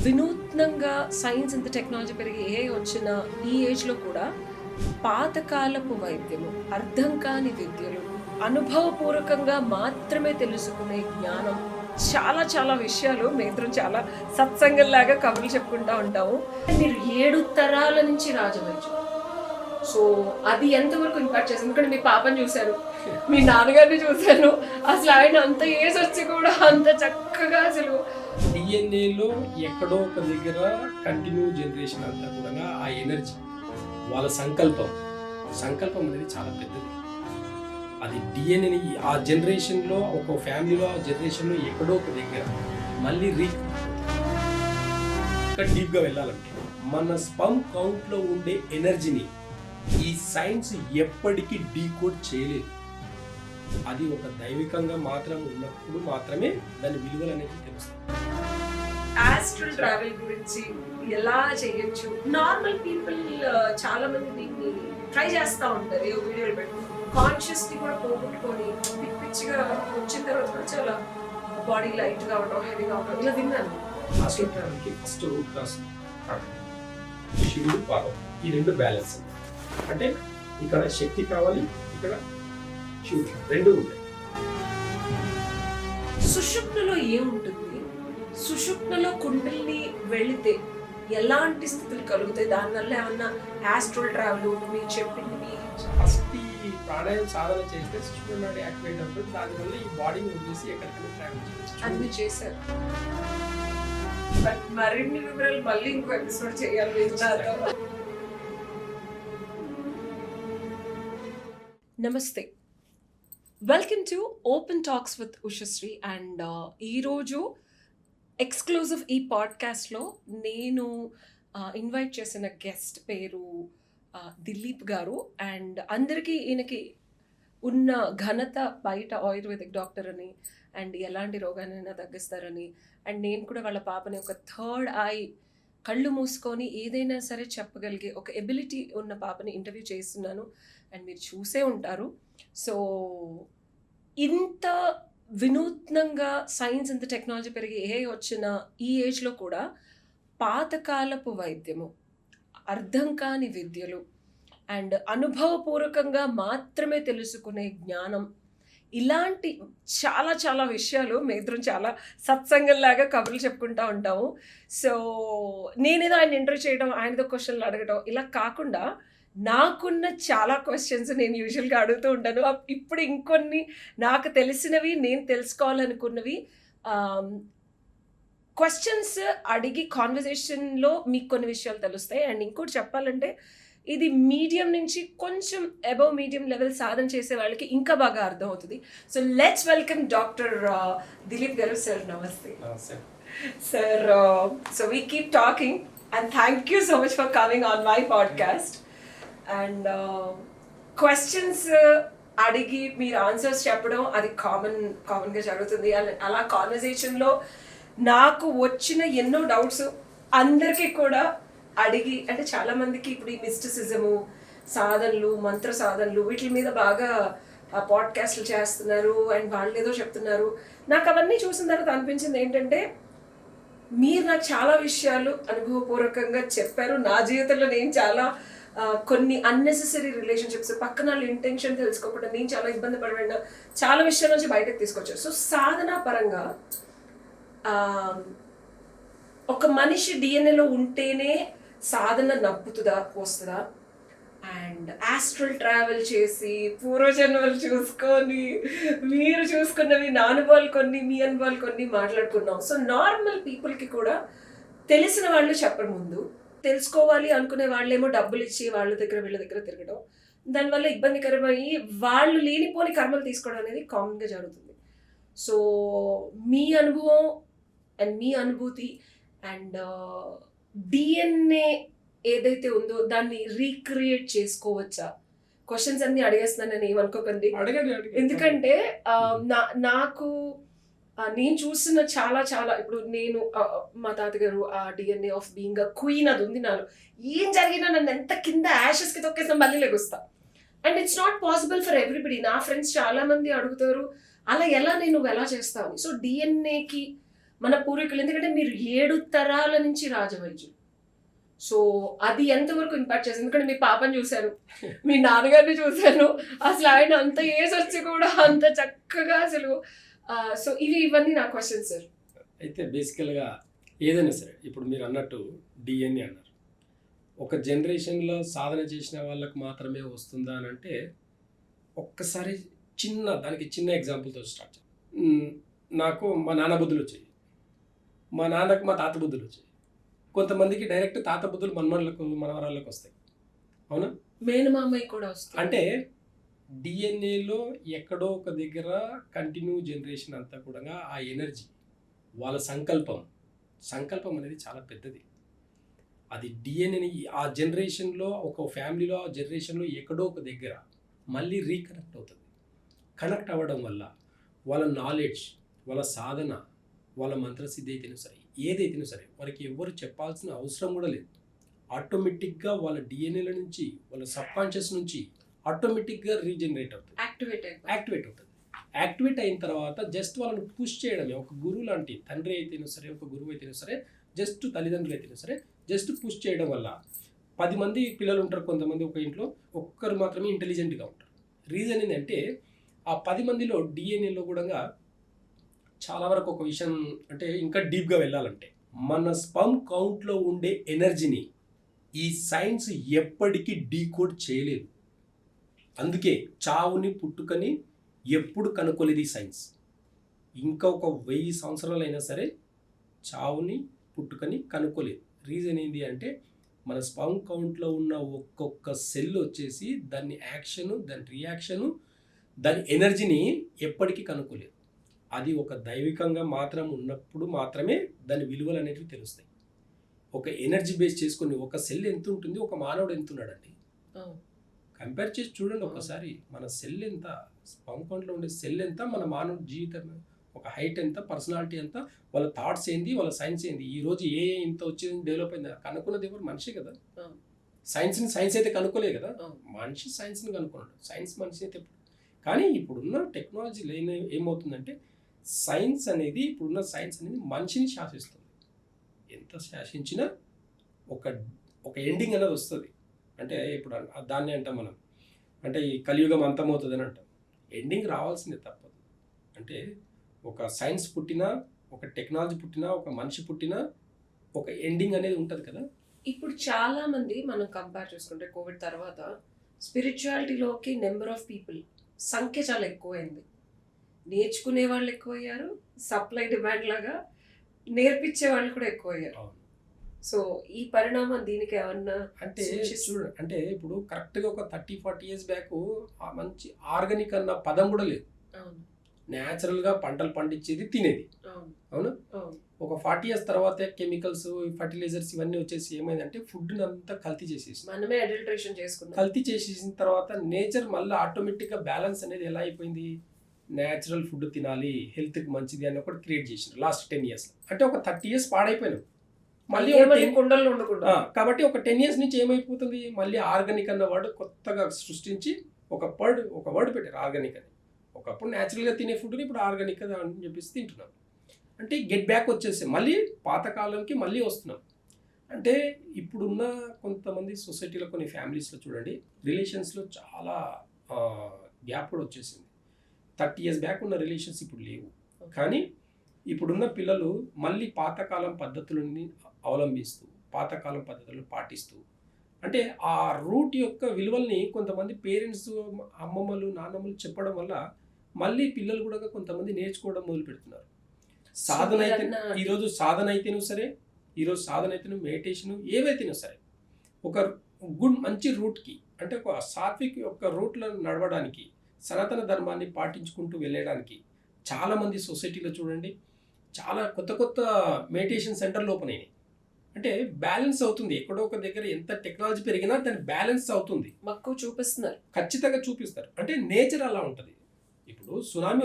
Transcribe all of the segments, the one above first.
వినూత్నంగా science and technology పెరిగి వచ్చిన ఈ ఏజ్లో కూడా పాతకాలపు వైద్యము, అర్థం కాని విద్యలు, అనుభవపూర్వకంగా మాత్రమే తెలుసుకునే జ్ఞానం, చాలా చాలా విషయాలు మేమిద్దరం చాలా సత్సంగంలాగా కబుర్లు చెప్పుకుంటూ ఉంటాము. మీరు 7 తరాల నుంచి రాజవైద్యం, సో అది ఎంతవరకు ఇంపాక్ట్ చేసింది? ఎందుకంటే మీ పాపని చూశాను, మీ నాన్నగారిని చూశాను, అసలు ఆయన అంత ఏజ్ వచ్చి కూడా అంత చక్కగా అసలు డిఎన్ఏలో ఎక్కడో ఒక దగ్గర కంటిన్యూ జనరేషన్ అంతా కూడా ఆ ఎనర్జీ, వాళ్ళ సంకల్పం అనేది చాలా పెద్దది. అది డిఎన్ఏని ఆ జనరేషన్లో, ఒక ఫ్యామిలీలో ఆ జనరేషన్లో ఎక్కడో ఒక దగ్గర మళ్ళీ డీప్గా వెళ్ళాలంటే మన స్పమ్ కౌంట్లో ఉండే ఎనర్జీని ఈ సైన్స్ ఎప్పటికీ డీకోడ్ చేయలేదు. అది ఒక దైవికంగా మాత్రం ఉన్నప్పుడు మాత్రమే దాని విలువలు అనేది తెలుస్తాయి. ఆస్ట్రల్ ట్రావెల్ గురించి ఎలా చేయొచ్చు? నార్మల్ పీపుల్ చాలా మంది దీన్ని ట్రై చేస్తూ ఉంటారు, ఏ వీడియోలు పెట్టి కాన్షియస్ని కూడా పోగొట్టుకొని పిచ్చిగా వచ్చిన తర్వాత కూడా చాలా బాడీ లైట్ గా అవడం, హెవీగా అవడం ఇలా విన్నాను. ఆస్ట్రల్ ట్రావెల్కి ఫస్ట్ రూట్ కాస్ శివుడు, పార్వతి, ఈ రెండు బ్యాలెన్స్. అంటే ఇక్కడ శక్తి కావాలి, ఇక్కడ శివుడు, రెండు ఉంటాయి. సుషుప్నలో ఏముంటుంది? సుషుప్నలో కుండలిని వెళితే ఎలాంటి స్థితులు కలుగుతాయి? దానివల్ల ఏమన్నా ఆస్ట్రల్ ట్రావెల్ మీరు చెప్పింది? ఫస్ట్ ఈ ప్రాణాయామం సాధన చేస్తే సుషుప్న నాడి యాక్టివేట్ అవుతుంది. దానివల్ల ఈ బాడీని వదిలేసి ఎక్కడికైనా ట్రావెల్ చేయొచ్చు. అన్ని చేశారు. బట్ మరిన్ని వివరాలు మళ్ళీ ఇంకో ఎపిసోడ్ చేయాలి. నమస్తే, welcome to open talks with Ushasri. And ఈరోజు ఎక్స్క్లూజివ్ ఈ పాడ్కాస్ట్లో నేను ఇన్వైట్ చేసిన గెస్ట్ పేరు దిలీప్ గారు. అండ్ అందరికీ ఈయనకి ఉన్న ఘనత బయట ఆయుర్వేదిక్ డాక్టర్ అని, అండ్ ఎలాంటి రోగానైనా తగ్గిస్తారని, అండ్ నేను కూడా వాళ్ళ పాపని ఒక థర్డ్ ఐ, కళ్ళు మూసుకొని ఏదైనా సరే చెప్పగలిగే ఒక ఎబిలిటీ ఉన్న పాపని ఇంటర్వ్యూ చేస్తున్నాను. అండ్ మీరు చూసే ఉంటారు. సో ఇంత వినూత్నంగా సైన్స్ అండ్ టెక్నాలజీ పెరిగి వచ్చిన ఈ ఏజ్లో కూడా పాతకాలపు వైద్యము, అర్థం కాని విద్యలు, అండ్ అనుభవపూర్వకంగా మాత్రమే తెలుసుకునే జ్ఞానం, ఇలాంటి చాలా చాలా విషయాలు మేమిద్దరం చాలా సత్సంగంలాగా కబుర్లు చెప్పుకుంటూ ఉంటాము. సో నేనేదో ఆయన ఇంటర్వ్యూ చేయడం, ఆయనతో క్వశ్చన్లు అడగడం ఇలా కాకుండా నాకున్న చాలా క్వశ్చన్స్ నేను యూజువల్గా అడుగుతూ ఉంటాను. ఇప్పుడు ఇంకొన్ని నాకు తెలిసినవి, నేను తెలుసుకోవాలనుకున్నవి క్వశ్చన్స్ అడిగి కాన్వర్జేషన్లో మీకు కొన్ని విషయాలు తెలుస్తాయి. అండ్ ఇంకోటి చెప్పాలంటే ఇది మీడియం నుంచి కొంచెం అబవ్ మీడియం లెవెల్ సాధన చేసే వాళ్ళకి ఇంకా బాగా అర్థం అవుతుంది. So let's welcome doctor Dilip గారు. సార్ నమస్తే. Sir, so we keep talking and thank you so much for coming on my podcast. And questions అడిగి మీరు ఆన్సర్స్ చెప్పడం అది కామన్గా జరుగుతుంది. అలా కాన్వర్జేషన్లో నాకు వచ్చిన ఎన్నో డౌట్స్ అందరికీ కూడా అడిగి, అంటే చాలామందికి ఇప్పుడు ఈ మిస్టిసిజము, సాధనలు, మంత్ర సాధనలు వీటి మీద బాగా పాడ్కాస్ట్లు చేస్తున్నారు అండ్ వాళ్ళు ఏదో చెప్తున్నారు. నాకు అవన్నీ చూసిన తర్వాత అనిపించింది ఏంటంటే, మీరు నాకు చాలా విషయాలు అనుభవపూర్వకంగా చెప్పారు. నా జీవితంలో నేను చాలా కొన్ని అన్నెసెసరీ రిలేషన్షిప్స్, పక్కన వాళ్ళు ఇంటెన్షన్ తెలుసుకోకుండా నేను చాలా ఇబ్బంది పడిన చాలా విషయాల నుంచి బయటకు తీసుకొచ్చారు. సో సాధనా పరంగా ఒక మనిషి డిఎన్ఏలో ఉంటేనే సాధన నప్పుతుందా, వస్తుందా? అండ్ ఆస్ట్రల్ ట్రావెల్ చేసి పూర్వజన్మలు చూసుకొని మీరు చూసుకున్నవి, నా అనుభవాలు కొన్ని, మీ అనుభవాలు కొన్ని మాట్లాడుకున్నాం. సో నార్మల్ పీపుల్కి కూడా తెలిసిన వాళ్ళు చెప్పరు, ముందు తెలుసుకోవాలి అనుకునే వాళ్ళేమో డబ్బులు ఇచ్చి వాళ్ళ దగ్గర వీళ్ళ దగ్గర తిరగడం, దానివల్ల ఇబ్బందికరమయ్యి వాళ్ళు లేనిపోని కర్మలు తీసుకోవడం అనేది కామన్గా జరుగుతుంది. సో మీ అనుభవం అండ్ మీ అనుభూతి అండ్ డిఎన్ఏ ఏదైతే ఉందో దాన్ని రీక్రియేట్ చేసుకోవచ్చా? క్వశ్చన్స్ అన్ని అడిగేస్తున్నానని ఏమనుకోకండి, ఎందుకంటే నాకు నేను చూసిన చాలా చాలా, ఇప్పుడు నేను మా తాతగారు ఆ DNA of being a queen అది ఉంది నాలో. ఏం జరిగినా నన్ను ఎంత కింద యాషెస్కి తొక్కేసిన మళ్ళీ లెగుస్తా. And it's not possible for everybody. నా ఫ్రెండ్స్ చాలా మంది అడుగుతారు, అలా ఎలా నేను ఎలా చేస్తాను? సో డిఎన్ఏకి మన పూర్వీకులు, ఎందుకంటే మీరు 7 తరాల నుంచి రాజవైద్యులు. సో అది ఎంతవరకు ఇంపాక్ట్ చేసింది? ఎందుకంటే మీ పాపని చూశాను, మీ నాన్నగారిని చూశాను, అసలు ఆయన అంత ఏజ్ వచ్చి కూడా అంత చక్కగా అసలు. సో ఇవన్నీ నా క్వశ్చన్ సార్. అయితే బేసికల్గా ఏదైనా సరే ఇప్పుడు మీరు అన్నట్టు డిఎన్ఏ అన్నారు, ఒక జనరేషన్లో సాధన చేసిన వాళ్ళకు మాత్రమే వస్తుందా అని అంటే ఒక్కసారి దానికి చిన్న ఎగ్జాంపుల్తో స్టార్ట్ చేయాలి. నాకు మా నాన్న బుద్ధులు వచ్చాయి, మా నాన్నకు మా తాత బుద్ధులు వచ్చాయి, కొంతమందికి డైరెక్ట్ తాత బుద్ధులు మనవరాళ్ళకు వస్తాయి. అవునా? మేనమామయ్య కూడా వస్తుంది. అంటే డిఎన్ఏలో ఎక్కడో ఒక దగ్గర కంటిన్యూ జనరేషన్ అంతా కూడా ఆ ఎనర్జీ, వాళ్ళ సంకల్పం అనేది చాలా పెద్దది. అది డిఎన్ఏని ఆ జనరేషన్లో, ఒక ఫ్యామిలీలో ఆ జనరేషన్లో ఎక్కడో ఒక దగ్గర మళ్ళీ రీకనెక్ట్ అవుతుంది. కనెక్ట్ అవ్వడం వల్ల వాళ్ళ నాలెడ్జ్, వాళ్ళ సాధన, వాళ్ళ మంత్రసిద్ధి అయితేనే సరే, ఏదైతేనే సరే, వారికి ఎవరు చెప్పాల్సిన అవసరం కూడా లేదు. ఆటోమేటిక్గా వాళ్ళ డిఎన్ఏల నుంచి, వాళ్ళ సబ్కాన్షియస్ నుంచి ఆటోమేటిక్గా రీజనరేట్ అవుతుంది, యాక్టివేట్ అవుతుంది. యాక్టివేట్ అయిన తర్వాత జస్ట్ వాళ్ళని పుష్ చేయడమే. ఒక గురువు లాంటి తండ్రి అయితేనే సరే, ఒక గురువు అయితేనే సరే, జస్ట్ తల్లిదండ్రులు అయితేనే సరే, జస్ట్ పుష్ చేయడం వల్ల 10 మంది పిల్లలు ఉంటారు, కొంతమంది ఒక ఇంట్లో ఒక్కరు మాత్రమే ఇంటెలిజెంట్గా ఉంటారు. రీజన్ ఏంటంటే ఆ 10 మందిలో డిఎన్ఏలో కూడా చాలా వరకు ఒక విషయం, అంటే ఇంకా డీప్గా వెళ్ళాలంటే మన స్పర్మ్ కౌంట్లో ఉండే ఎనర్జీని ఈ సైన్స్ ఎప్పటికీ డీకోడ్ చేయలేదు. అందుకే చావుని పుట్టుకని ఎప్పుడు కనుక్కోలేదు ఈ సైన్స్. ఇంకా ఒక 1000 సంవత్సరాలు అయినా సరే చావుని పుట్టుకని కనుక్కోలేదు. రీజన్ ఏంటి అంటే మన స్పర్మ్ కౌంట్లో ఉన్న ఒక్కొక్క సెల్ వచ్చేసి దాని యాక్షను, దాని రియాక్షను, దాని ఎనర్జీని ఎప్పటికీ కనుక్కోలేదు. అది ఒక దైవికంగా మాత్రం ఉన్నప్పుడు మాత్రమే దాని విలువలు అనేవి తెలుస్తాయి. ఒక ఎనర్జీ బేస్ చేసుకుని ఒక సెల్ ఎంత ఉంటుంది, ఒక మానవుడు ఎంత ఉన్నాడండి, కంపేర్ చేసి చూడండి ఒకసారి. మన సెల్ ఎంత, స్పర్మ్ కౌంట్లో ఉండే సెల్ ఎంత, మన మానవుడి జీవితం ఒక హైట్ ఎంత, పర్సనాలిటీ ఎంత, వాళ్ళ థాట్స్ ఏంది, వాళ్ళ సైన్స్ ఏంది. ఈ రోజు ఇంత వచ్చేది డెవలప్ అయింది, కనుక్కున్నది ఎవరు? మనిషి కదా. సైన్స్ అయితే కనుక్కోలేదు కదా, మనిషి సైన్స్ని కనుక్కున్నాడు. సైన్స్ మనిషి అయితే కానీ ఇప్పుడున్న టెక్నాలజీలో ఏమవుతుందంటే ఇప్పుడున్న సైన్స్ అనేది మనిషిని శాసిస్తుంది. ఎంత శాసించినా ఒక ఎండింగ్ అనేది వస్తుంది. అంటే ఇప్పుడు దాన్ని అంటాం మనం, అంటే ఈ కలియుగం అంతమవుతుంది అని అంటాం. ఎండింగ్ రావాల్సిందే, తప్పదు. అంటే ఒక సైన్స్ పుట్టినా, ఒక టెక్నాలజీ పుట్టినా, ఒక మనిషి పుట్టినా ఒక ఎండింగ్ అనేది ఉంటుంది కదా. ఇప్పుడు చాలా మంది మనం కంపేర్ చేసుకుంటే కోవిడ్ తర్వాత స్పిరిచువాలిటీలోకి నెంబర్ ఆఫ్ పీపుల్ సంఖ్య చాలా ఎక్కువైంది. నేర్చుకునే వాళ్ళు ఎక్కువయ్యారు, సప్లై డిమాండ్ లాగా నేర్పించే వాళ్ళు కూడా ఎక్కువయ్యారు. సో ఈ పరిణామం దీనికి ఏమన్నా అంటే చూడండి, అంటే ఇప్పుడు కరెక్ట్గా ఒక 30-40 years బ్యాక్ మంచి ఆర్గానిక్ అన్న పదం కూడా లేదు. న్యాచురల్గా పంటలు పండించేది, తినేది. అవును. ఒక 40 years తర్వాత కెమికల్స్, ఫర్టిలైజర్స్ ఇవన్నీ వచ్చేసి ఏమైందంటే ఫుడ్ అంతా కల్తీ చేసేసి, మనమే అడల్టరేషన్ చేసుకున్నాం. కల్తీ చేసేసిన తర్వాత నేచర్ మళ్ళీ ఆటోమేటిక్గా బ్యాలెన్స్ అనేది ఎలా అయిపోయింది, న్యాచురల్ ఫుడ్ తినాలి, హెల్త్కి మంచిది అని ఒకటి క్రియేట్ చేసినారు లాస్ట్ 10 years. అంటే ఒక 30 years పాడైపోయినాం. మళ్ళీ కుండల్లో ఉండకుండా. కాబట్టి ఒక 10 years నుంచి ఏమైపోతుంది, మళ్ళీ ఆర్గానిక్ అన్న వర్డ్ కొత్తగా సృష్టించి ఒక వర్డ్ పెట్టారు, ఆర్గానిక్ అని. ఒకప్పుడు న్యాచురల్గా తినే ఫుడ్ని ఇప్పుడు ఆర్గానిక్ అని చెప్పేసి తింటున్నాం. అంటే గెట్ బ్యాక్ వచ్చేసి మళ్ళీ పాతకాలంకి మళ్ళీ వస్తున్నాం. అంటే ఇప్పుడున్న కొంతమంది సొసైటీలో, కొన్ని ఫ్యామిలీస్లో చూడండి, రిలేషన్స్లో చాలా గ్యాప్ కూడా వచ్చేసింది. 30 years బ్యాక్ ఉన్న రిలేషన్స్ ఇప్పుడు లేవు. కానీ ఇప్పుడున్న పిల్లలు మళ్ళీ పాతకాలం పద్ధతులని అవలంబిస్తూ, పాతకాలం పద్ధతులను పాటిస్తూ, అంటే ఆ రూట్ యొక్క విలువల్ని కొంతమంది పేరెంట్స్, అమ్మమ్మలు, నాన్నమ్మలు చెప్పడం వల్ల మళ్ళీ పిల్లలు కూడా కొంతమంది నేర్చుకోవడం మొదలు పెడుతున్నారు. సాధన అయితే ఈరోజు సాధన అయితేనూ సరే, ఈరోజు సాధన అయితేనూ, మెడిటేషను ఏవైతేనూ సరే, ఒక మంచి రూట్కి, అంటే ఒక సాత్విక్ యొక్క రూట్లో నడవడానికి, సనాతన ధర్మాన్ని పాటించుకుంటూ వెళ్ళడానికి చాలామంది సొసైటీలో చూడండి, చాలా కొత్త మెడిటేషన్ సెంటర్లు ఓపెన్ అయినాయి. అంటే బ్యాలెన్స్ అవుతుంది. ఎక్కడో ఒక దగ్గర ఎంత టెక్నాలజీ పెరిగినా దాన్ని బ్యాలెన్స్ అవుతుంది. మక్కువ చూపిస్తున్నారు, ఖచ్చితంగా చూపిస్తారు. అంటే నేచర్ అలా ఉంటుంది. ఇప్పుడు సునామీ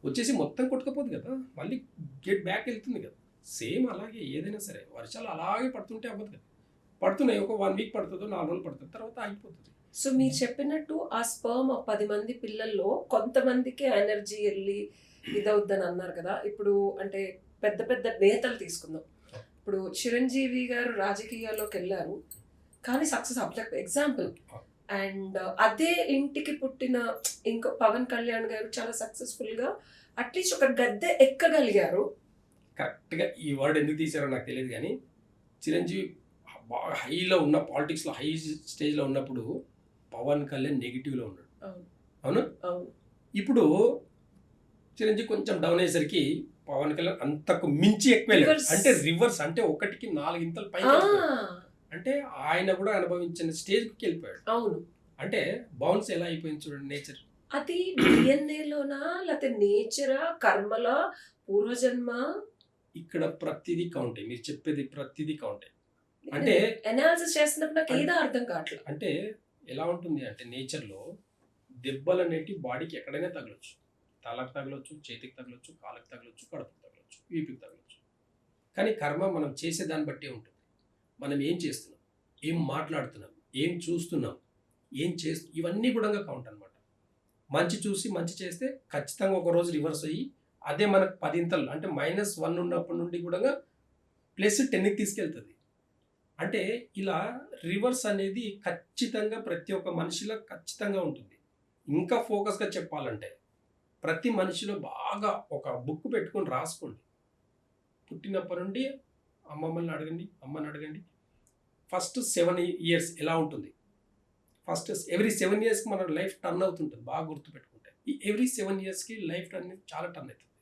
వచ్చేసి మొత్తం కొట్టుకపోదు కదా, మళ్ళీ గెట్ బ్యాక్ వెళ్తుంది కదా. సేమ్ అలాగే ఏదైనా సరే వర్షాలు అలాగే పడుతుంటే అవ్వదు కదా. పడుతున్నాయి, ఒక 1 week పడుతుందో, 4 రోజులు పడుతుంది, తర్వాత ఆగిపోతుంది. సో మీరు చెప్పినట్టు ఆ స్పర్మ్ 10 మంది పిల్లల్లో కొంతమందికి ఎనర్జీ వెళ్ళి ఇదవుద్దని అన్నారు కదా. ఇప్పుడు అంటే పెద్ద పెద్ద నేతలు తీసుకుందాం. ఇప్పుడు చిరంజీవి గారు రాజకీయాల్లోకి వెళ్ళారు కానీ సక్సెస్ అవ్వలేదు ఎగ్జాంపుల్. అండ్ అదే ఇంటికి పుట్టిన ఇంకో పవన్ కళ్యాణ్ గారు చాలా సక్సెస్ఫుల్గా అట్లీస్ట్ ఒక గద్దె ఎక్కగలిగారు. కరెక్ట్గా ఈ వర్డ్ ఎందుకు తీసారో నాకు తెలియదు కానీ చిరంజీవి బాగా హైలో ఉన్న పాలిటిక్స్లో హై స్టేజ్లో ఉన్నప్పుడు పవన్ కళ్యాణ్ నెగిటివ్లో ఉన్నాడు. అవును. ఇప్పుడు చిరంజీవి కొంచెం డౌన్ అయ్యేసరికి పవన్ కళ్యాణ్ అంతకు మించి ఎక్కువ, అంటే రివర్స్, అంటే 1కి 4 ఇంతలు పైకి, అంటే ఆయన కూడా అనుభవించిన స్టేజ్కి వెళ్ళిపోయాడు. అవును. అంటే బౌన్స్ ఎలా అయిపోయింది చూడండి నేచర్. అది డిఎన్ఏలోనా లేకపోతే నేచరా, కర్మలా, పూర్వజన్మ? ఇక్కడ ప్రతిదీ కౌంటే, మీరు చెప్పేది ప్రతిదీ కౌంటే. అంటే అనాలిసిస్ చేస్తున్నప్పుడు నాకు ఏదో అర్థం కావట్లేదు. అంటే ఎలా ఉంటుంది అంటే నేచర్లో దెబ్బలు అనేవి బాడీకి ఎక్కడైనా తగలొచ్చు. తలకు తగలొచ్చు, చేతికి తగలొచ్చు, కాళ్ళకి తగలొచ్చు, కడుపుకి తగలొచ్చు, వీపుకి తగలొచ్చు. కానీ కర్మ మనం చేసే దాన్ని బట్టే ఉంటుంది. మనం ఏం చేస్తున్నాం, ఏం మాట్లాడుతున్నాం, ఏం చూస్తున్నాం, ఇవన్నీ కూడా కౌంట్ అనమాట. మంచి చూసి మంచి చేస్తే ఖచ్చితంగా ఒకరోజు రివర్స్ అయ్యి అదే మనకు 10 ఇంతలు, అంటే -1 ఉన్నప్పటి నుండి కూడా +10కి తీసుకెళ్తుంది. అంటే ఇలా రివర్స్ అనేది ఖచ్చితంగా ప్రతి ఒక్క మనిషిలో ఖచ్చితంగా ఉంటుంది. ఇంకా ఫోకస్గా చెప్పాలంటే ప్రతి మనిషిలో బాగా ఒక బుక్ పెట్టుకొని రాసుకోండి. పుట్టినప్పటి నుండి అమ్మమ్మని అడగండి, అమ్మని అడగండి. ఫస్ట్ 7 ఇయర్స్ ఎలా ఉంటుంది, ఫస్ట్ ఎవ్రీ 7 ఇయర్స్కి మన లైఫ్ టర్న్ అవుతుంటుంది. బాగా గుర్తుపెట్టుకుంటే ఈ ఎవ్రీ 7 ఇయర్స్కి లైఫ్ టర్న్ చాలా టర్న్ అవుతుంది.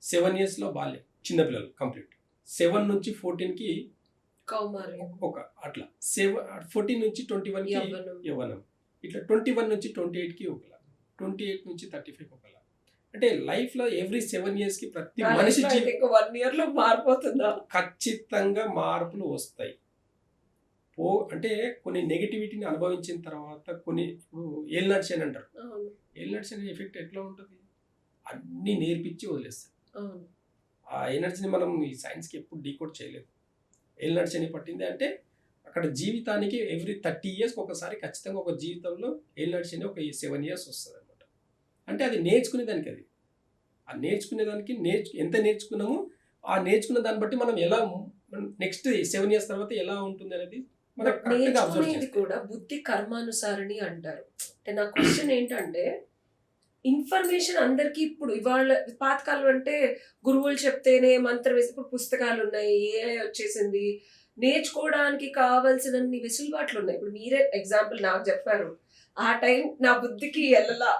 7 ఇయర్స్లో బాల్యం, చిన్నపిల్లలు కంప్లీట్. 7 నుంచి 14కి ఒక అట్లా, 14 నుంచి 21కి యవ్వనం, ఇట్లా 21 నుంచి 28కి ఒకలా, 28 నుంచి 35కి ఒకలా. అంటే లైఫ్లో ఎవ్రీ 7 ఇయర్స్కి ప్రతి మనిషి 1 ఇయర్లో మారిపోతుందా? ఖచ్చితంగా మార్పులు వస్తాయి. అంటే కొన్ని నెగిటివిటీని అనుభవించిన తర్వాత కొన్ని, ఇప్పుడు ఏలినట్స్ అని అంటారు. ఏలినట్స్ అనే ఎఫెక్ట్ ఎట్లా ఉంటుంది, అన్నీ నేర్పించి వదిలేస్తారు. ఆ ఎనర్జీని మనం ఈ సైన్స్కి ఎప్పుడు డీకోడ్ చేయలేదు. ఏలినట్స్ అని పట్టింది అంటే అక్కడ జీవితానికి ఎవ్రీ 30 ఇయర్స్కి ఒకసారి ఖచ్చితంగా ఒక జీవితంలో ఏలినట్స్ అని ఒక 7 ఇయర్స్ వస్తుంది అనమాట. అంటే అది నేర్చుకునేదానికి, అది ఆ నేర్చుకునేదానికి ఎంత నేర్చుకున్నామో ఆ నేర్చుకున్న దాన్ని బట్టి మనం ఎలా నెక్స్ట్ 7 ఇయర్స్ తర్వాత ఎలా ఉంటుంది అనేది నేర్చుకునేది కూడా బుద్ధి కర్మానుసారిణి అంటారు. అంటే నా క్వశ్చన్ ఏంటంటే, ఇన్ఫర్మేషన్ అందరికీ ఇప్పుడు ఇవాళ పాతకాలం అంటే గురువులు చెప్తేనే మంత్రం వేసి, ఇప్పుడు పుస్తకాలు ఉన్నాయి, ఏఐ వచ్చేసింది, నేర్చుకోవడానికి కావాల్సినన్ని వెసులుబాట్లు ఉన్నాయి. ఇప్పుడు మీరే ఎగ్జాంపుల్ నాకు చెప్పారు, ఆ టైం నా బుద్ధికి వెళ్ళలా,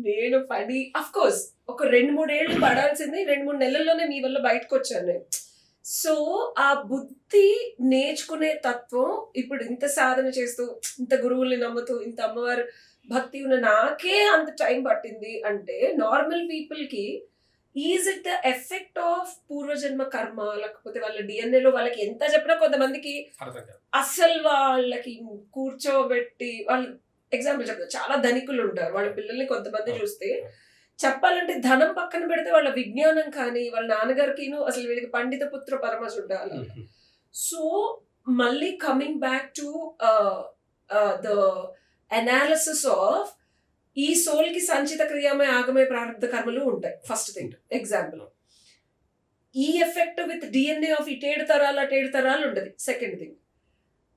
నేను పడి అఫ్కోర్స్ ఒక 2-3 ఏళ్ళు పడాల్సింది, 2-3 నెలల్లోనే మీ వల్ల బయటకు వచ్చాను నేను. సో ఆ బుద్ధి నేర్చుకునే తత్వం ఇప్పుడు ఇంత సాధన చేస్తూ, ఇంత గురువుల్ని నమ్ముతూ, ఇంత అమ్మవారు భక్తి ఉన్న నాకే అంత టైం పట్టింది అంటే, నార్మల్ పీపుల్కి is it the effect of పూర్వజన్మ కర్మ, లేకపోతే వాళ్ళ డిఎన్ఏలో వాళ్ళకి ఎంత చెప్పినా కొంతమందికి అసలు వాళ్ళకి కూర్చోబెట్టి, వాళ్ళు ఎగ్జాంపుల్ చెప్తారు, చాలా ధనికులు ఉంటారు, వాళ్ళ పిల్లల్ని కొంతమంది చూస్తే చెప్పాలంటే ధనం పక్కన పెడితే వాళ్ళ విజ్ఞానం కానీ వాళ్ళ నాన్నగారికి అసలు వీళ్ళకి పండిత పుత్ర పరమసుడు అలా. సో మళ్ళీ coming back to the analysis of ఈ సోల్ కి సంచిత క్రియామయ ఆగమయ ప్రారంభ కర్మలు ఉంటాయి. ఫస్ట్ థింగ్ ఎగ్జాంపుల్, ఈ ఎఫెక్ట్ విత్ డిఎన్ఏ ఆఫ్ ఇటేడు తరాలు ఉంటుంది. Second thing,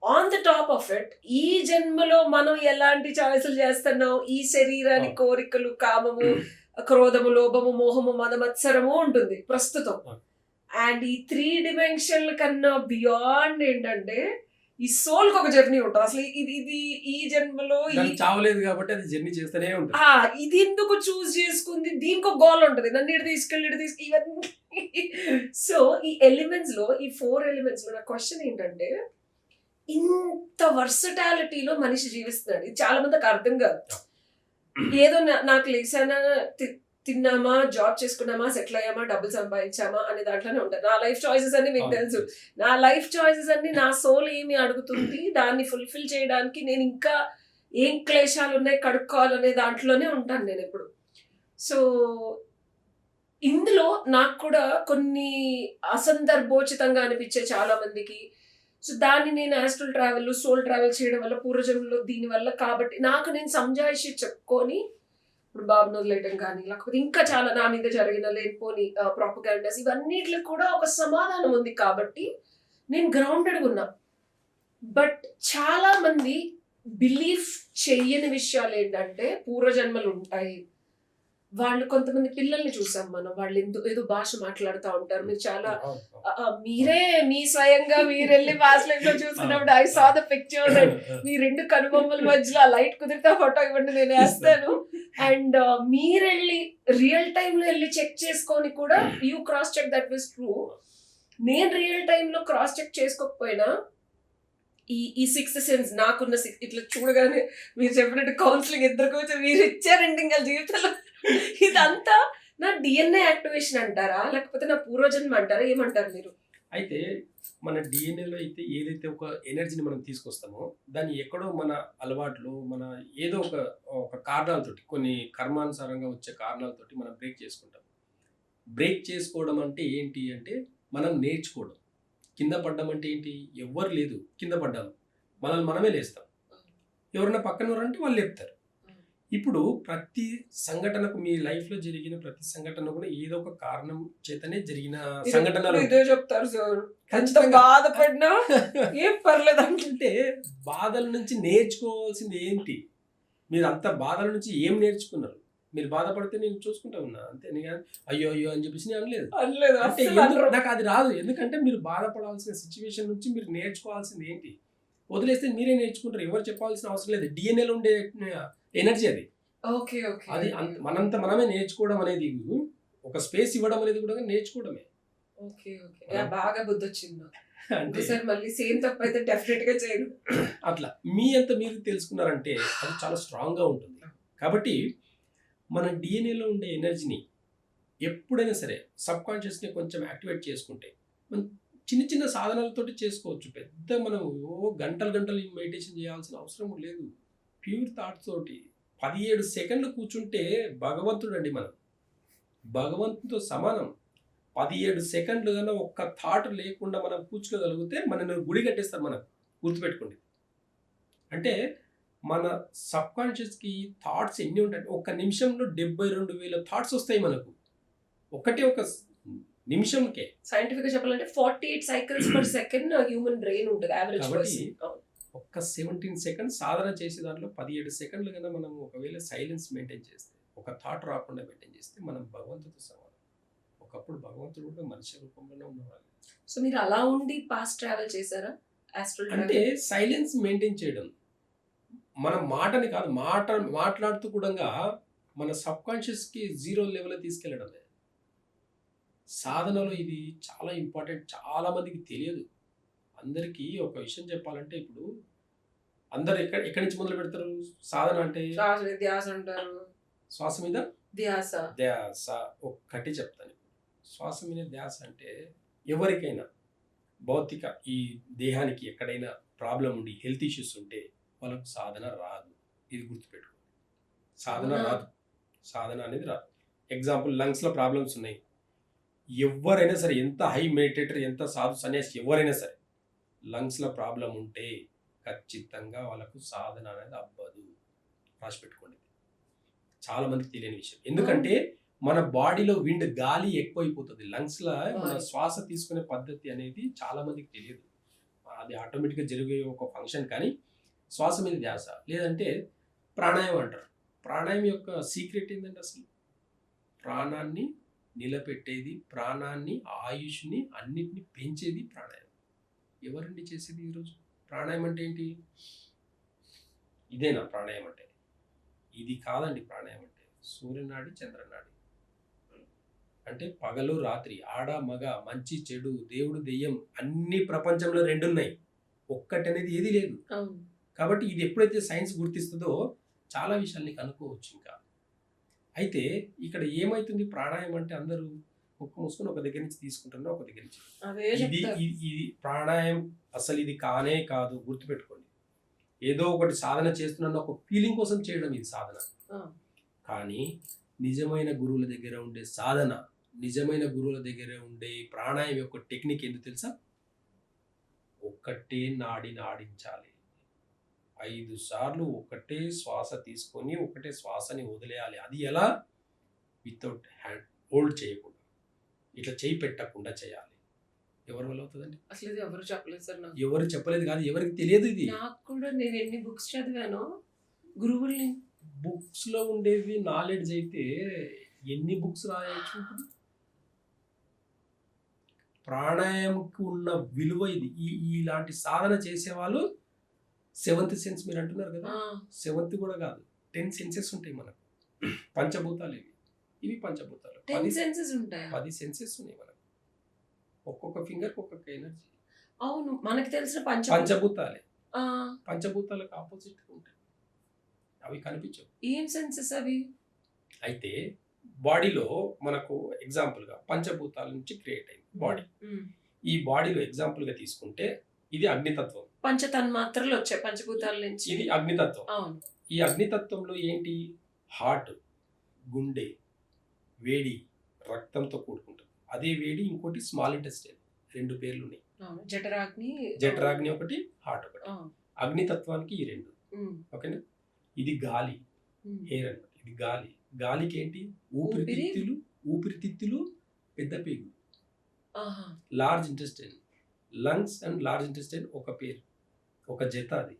on the top of it ఈ జన్మలో మనం ఎలాంటి చాయిస్లు చేస్తున్నాం, ఈ శరీరానికి కోరికలు, కామము, క్రోధము, లోభము, మోహము, మదమత్సరము ఉంటుంది ప్రస్తుతం. అండ్ ఈ 3 dimensionల కన్నా బియాండ్ ఏంటంటే ఈ సోల్ కి ఒక జర్నీ ఉంటుంది. అసలు ఇది ఈ జన్మలో చావలేదు కాబట్టి అది జర్నీ చేస్తూనే ఉంటుంది. ఇది ఎందుకు చూస్ చేసుకుంది, దీనికి ఒక గోల్ ఉంటుంది, నన్ను ఇటు తీసుకెళ్ళి ఇవన్నీ. సో ఈ ఎలిమెంట్స్ లో, ఈ 4 ఎలిమెంట్స్ లో నా క్వశ్చన్ ఏంటంటే, ఇంత వర్సటాలిటీలో మనిషి జీవిస్తున్నాడు, ఇది చాలా మందికి అర్థం కాదు. ఏదో నాకు లేసానా, తిన్నామా, జాబ్ చేసుకున్నామా, సెటిల్ అయ్యామా, డబ్బులు సంపాదించామా అనే దాంట్లోనే ఉంటారు. నా లైఫ్ చాయిసెస్ అన్ని మీకు తెలుసు, నా లైఫ్ చాయిసెస్ అన్ని నా సోల్ ఏమి అడుగుతుంది, దాన్ని ఫుల్ఫిల్ చేయడానికి నేను ఇంకా ఏం క్లేశాలు ఉన్నాయి కడుక్కోవాలనే దాంట్లోనే ఉంటాను నేను ఎప్పుడు. సో ఇందులో నాకు కూడా కొన్ని అసందర్భోచితంగా అనిపించే చాలా మందికి. సో దాన్ని నేను ఆస్ట్రల్ ట్రావెల్, సోల్ ట్రావెల్ చేయడం వల్ల, పూర్వజన్మలో దీనివల్ల, కాబట్టి నాకు నేను సంజాయిషి చెప్పుకొని ఇప్పుడు బాబుని వదిలేయటం కానీ, లేకపోతే ఇంకా చాలా నా మీద జరిగిన లేనిపోని ప్రాపగాండాస్ ఇవన్నిటికి కూడా ఒక సమాధానం ఉంది కాబట్టి నేను గ్రౌండెడ్గా ఉన్నా. బట్ చాలా మంది బిలీఫ్ చెయ్యని విషయాలు ఏంటంటే పూర్వజన్మలు ఉంటాయి. వాళ్ళు కొంతమంది పిల్లల్ని చూసాం మనం, వాళ్ళు ఏదో భాష మాట్లాడుతూ ఉంటారు. మీరు చాలా మీరే మీ స్వయంగా మీరు వెళ్ళి పాస్ట్ లైఫ్ లో చూసుకున్నప్పుడు I saw the pictures and మీ 2 కనుబొమ్మల మధ్యలో ఆ లైట్ కుదిరితే ఫోటో ఇవ్వండి నేను వేస్తాను. అండ్ మీరెళ్ళి రియల్ టైమ్ లో వెళ్ళి చెక్ చేసుకొని కూడా you cross check that was true. నేను రియల్ టైమ్ లో క్రాస్ చెక్ చేసుకోకపోయినా ఈ 6th సెన్స్ నాకున్న ఇట్లా చూడగానే మీరు చెప్పినట్టు కౌన్సిలింగ్ ఇద్దరికి వచ్చి మీరు ఇచ్చారండి ఇంకా జీవితంలో ఇదంతా నా డిఎన్ఏ యాక్టివేషన్ అంటారా, లేకపోతే నా పూర్వజన్మ అంటారా, ఏమంటారు మీరు? అయితే మన డిఎన్ఏలో అయితే ఏదైతే ఒక ఎనర్జీని మనం తీసుకొస్తామో దాన్ని ఎక్కడో మన అలవాట్లు మన ఏదో ఒక కారణాలతోటి కొన్ని కర్మానుసారంగా వచ్చే కారణాలతోటి మనం బ్రేక్ చేసుకుంటాం. బ్రేక్ చేసుకోవడం అంటే ఏంటి అంటే మనం నేర్చుకోవడం. కింద పడ్డం అంటే ఏంటి, ఎవ్వరు లేదు కింద పడ్డాము, మనల్ని మనమే లేస్తాం. ఎవరైనా పక్కన అంటే వాళ్ళు లేపుతారు. ఇప్పుడు ప్రతి సంఘటనకు మీ లైఫ్ లో జరిగిన ప్రతి సంఘటన కూడా ఏదో ఒక కారణం చేతనే జరిగిన సంఘటనలు ఇదే చెప్తారు సార్. బాధపడినా ఏం పర్లేదు అంటే బాధల నుంచి నేర్చుకోవాల్సింది ఏంటి? మీరు అంత బాధల నుంచి ఏం నేర్చుకున్నారు? మీరు బాధపడితే నేను చూసుకుంటా ఉన్నా అంతే, అయ్యో అయ్యో అని చెప్పేసి నేను అనలేదు. అంటే నాకు అది రాదు. ఎందుకంటే మీరు బాధపడాల్సిన సిచ్యువేషన్ నుంచి మీరు నేర్చుకోవాల్సింది ఏంటి? వదిలేస్తే మీరే నేర్చుకుంటారు, ఎవరు చెప్పాల్సిన అవసరం లేదు. డిఎన్ఏలో ఉండే ఎనర్జీ అది. అది మనంతా మనమే నేర్చుకోవడం అనేది, ఒక స్పేస్ ఇవ్వడం అనేది కూడా నేర్చుకోవడమే. బాగా బుద్ధి వచ్చింది అంటే సార్, మళ్ళీ సేమ్ తప్పు అయితే డెఫినెట్ గా చేయను. అట్లా మీ అంత మీరు తెలుసుకున్నారంటే అది చాలా స్ట్రాంగ్ గా ఉంటుంది. కాబట్టి మన డిఎన్ఏలో ఉండే ఎనర్జీని ఎప్పుడైనా సరే సబ్ కాన్షియస్ని కొంచెం యాక్టివేట్ చేసుకుంటే మనం చిన్న చిన్న సాధనాలతోటి చేసుకోవచ్చు. పెద్ద మనం గంటలు మెడిటేషన్ చేయాల్సిన అవసరం లేదు. ప్యూర్ థాట్స్ తోటి 17 సెకండ్లు కూర్చుంటే భగవంతుడు అండి. మనం భగవంతుడితో సమానం. 17 సెకండ్లు కన్నా ఒక్క థాట్ లేకుండా మనం కూర్చోగలిగితే మనల్ని గుడి కట్టేస్తారు. మనం గుర్తుపెట్టుకోండి. అంటే మన సబ్ కాన్షియస్కి థాట్స్ ఎన్ని ఉంటాయి? ఒక నిమిషంలో 72,000 థాట్స్ వస్తాయి మనకు, ఒకటే ఒక నిమిషంకే. సైంటిఫిక్ గా చెప్పాలంటే 48 cycles per second human brain ఉంటుంది యావరేజ్ పర్సన్. ఒక్క 17 సెకండ్స్ సాధన చేసే దాంట్లో 17 సెకండ్లు కన్నా మనం ఒకవేళ సైలెన్స్ మెయింటైన్ చేస్తే, ఒక థాట్ రాకుండా మెయింటైన్ చేస్తే మనం భగవంతుడితో సమానం. ఒకప్పుడు భగవంతుడు కూడా మనిషి రూపంలోనే ఉన్నవాళ్ళు. సో మీరు అలా ఉండి పాస్ట్ ట్రావెల్ చేశారా? అంటే సైలెన్స్ మెయింటైన్ చేయడం, మన మాటని కాదు, మాట్లాడుతూ కూడా మన సబ్ కాన్షియస్కి 0 లెవెల్ తీసుకెళ్ళడమే సాధనలో. ఇది చాలా ఇంపార్టెంట్. చాలా మందికి తెలియదు. అందరికీ ఒక విషయం చెప్పాలంటే, ఇప్పుడు అందరు ఎక్కడి నుంచి మొదలు పెడతారు సాధన అంటే? ధ్యాస అంటారు. శ్వాస మీద ధ్యాస. ఒక్కటి చెప్తాను. శ్వాస మీద ధ్యాస అంటే ఎవరికైనా భౌతిక ఈ దేహానికి ఎక్కడైనా ప్రాబ్లం ఉండి హెల్త్ ఇష్యూస్ ఉంటే వాళ్ళకు సాధన రాదు. ఇది గుర్తుపెట్టుకోండి. సాధన రాదు. సాధన అనేది రాదు. ఎగ్జాంపుల్ లంగ్స్లో ప్రాబ్లమ్స్ ఉన్నాయి. ఎవరైనా సరే, ఎంత హై మెడిటేటర్, ఎంత సాధు సన్యాసి ఎవరైనా సరే, లంగ్స్లో ప్రాబ్లం ఉంటే ఖచ్చితంగా వాళ్ళకు సాధన అనేది అవ్వదు. రాసి పెట్టుకోండి. చాలా మందికి తెలియని విషయం. ఎందుకంటే మన బాడీలో విండ్ గాలి ఎక్కువైపోతుంది. లంగ్స్లో మన శ్వాస తీసుకునే పద్ధతి అనేది చాలా మందికి తెలియదు. అది ఆటోమేటిక్గా జరిగే ఒక ఫంక్షన్. కానీ శ్వాస మీద ధ్యాస లేదంటే ప్రాణాయామం అంటారు. ప్రాణాయామం యొక్క సీక్రెట్ ఏంటంటే అసలు ప్రాణాన్ని నిలబెట్టేది, ప్రాణాన్ని, ఆయుష్ని అన్నిటిని పెంచేది ప్రాణాయామం. ఎవరండి చేసేది ఈరోజు? ప్రాణాయామం అంటే ఏంటి? ఇదేనా ప్రాణాయామం అంటే? ఇది కాదండి. ప్రాణాయామం అంటే సూర్యనాడి, చంద్రనాడి. అంటే పగలు రాత్రి, ఆడ మగ, మంచి చెడు, దేవుడు దెయ్యం, అన్ని ప్రపంచంలో 2 ఉన్నాయి. ఒక్కటి అనేది ఏది లేదు. కాబట్టి ఇది ఎప్పుడైతే సైన్స్ గుర్తిస్తుందో చాలా విషయాల్ని కనుక్కోవచ్చు. ఇంకా అయితే ఇక్కడ ఏమైతుంది, ప్రాణాయామం అంటే అందరూ ముక్కు మూసుకొని ఒక దగ్గర నుంచి తీసుకుంటున్నారు, ఒక దగ్గర నుంచి. ఇది ప్రాణాయామం అసలు ఇది కానే కాదు. గుర్తుపెట్టుకోండి. ఏదో ఒకటి సాధన చేస్తున్న ఒక ఫీలింగ్ కోసం చేయడం ఇది సాధన. కానీ నిజమైన గురువుల దగ్గర ఉండే సాధన, నిజమైన గురువుల దగ్గర ఉండే ప్రాణాయామం యొక్క టెక్నిక్ ఏంటో తెలుసా? ఒక్కటే నాడిని ఆడించాలి. 5 సార్లు ఒకటే శ్వాస తీసుకొని ఒకటే శ్వాసని వదిలేయాలి. అది ఎలా? వితౌట్ హ్యాండ్ హోల్డ్ చేయకుండా, ఇట్లా చేయి పెట్టకుండా చేయాలి. ఎవరి వల్ల అవుతుందండి? అసలు ఇది ఎవరు చెప్పలేదు సార్ నాకు. ఎవరు చెప్పలేదు కాదు, ఎవరికి తెలియదు ఇది. నాకు కూడా నేను ఎన్ని బుక్స్ చదివానో గురువుల్ని. బుక్స్ లో ఉండేది నాలెడ్జ్ అయితే ఎన్ని బుక్స్ రాయొచ్చు. ప్రాణాయామకు ఉన్న విలువ ఇది. ఇలాంటి సాధన చేసేవాళ్ళు 7th సెన్స్ మీరు అంటున్నారు కదా, 7th కూడా కాదు, 10 సెన్సెస్ ఉంటాయి మనకు. పంచభూతాలు ఇవి పంచభూతాలు. 10 సెన్సెస్ ఉంటాయి. 10 సెన్సెస్ ఉన్నాయి మనకు. ఒక్కొక్క ఫింగర్ ఒక్కొక్క ఎనర్జీ. అవును, మనకి తెలిసిన పంచభూతాలే. పంచభూతాలకు ఆపోజిట్ ఉంటాయి, అవి కనిపించవు. ఏం సెన్సెస్ అవి? అయితే బాడీలో మనకు ఎగ్జాంపుల్ గా పంచభూతాల నుంచి క్రియేట్ అయింది బాడీ. ఈ బాడీలో ఎగ్జాంపుల్ గా తీసుకుంటే ఇది అగ్నితత్వం. పంచతన్మాత్రలు వచ్చాయి పంచభూతాల నుంచి. ఇది అగ్నితత్వం. అవును. ఈ అగ్నితత్వంలో ఏంటి? హార్ట్, గుండె, వేడి రక్తంతో కూడుకుంటుంది. అదే వేడి ఇంకోటి స్మాల్ ఇంటెస్టైన్, 2 పేర్లు ఉన్నాయి. జఠరాగ్ని ఒకటి, హార్ట్ ఒకటి. అగ్నితత్వానికి ఈ 2. ఓకేనా? ఇది గాలి, ఎయిర్ అన్నమాట. ఇది గాలి. గాలికి ఏంటి? ఊపిరితిత్తులు, పెద్ద పేగు, large intestine. Lungs and large intestine ఒక పేరు, ఒక జత. అది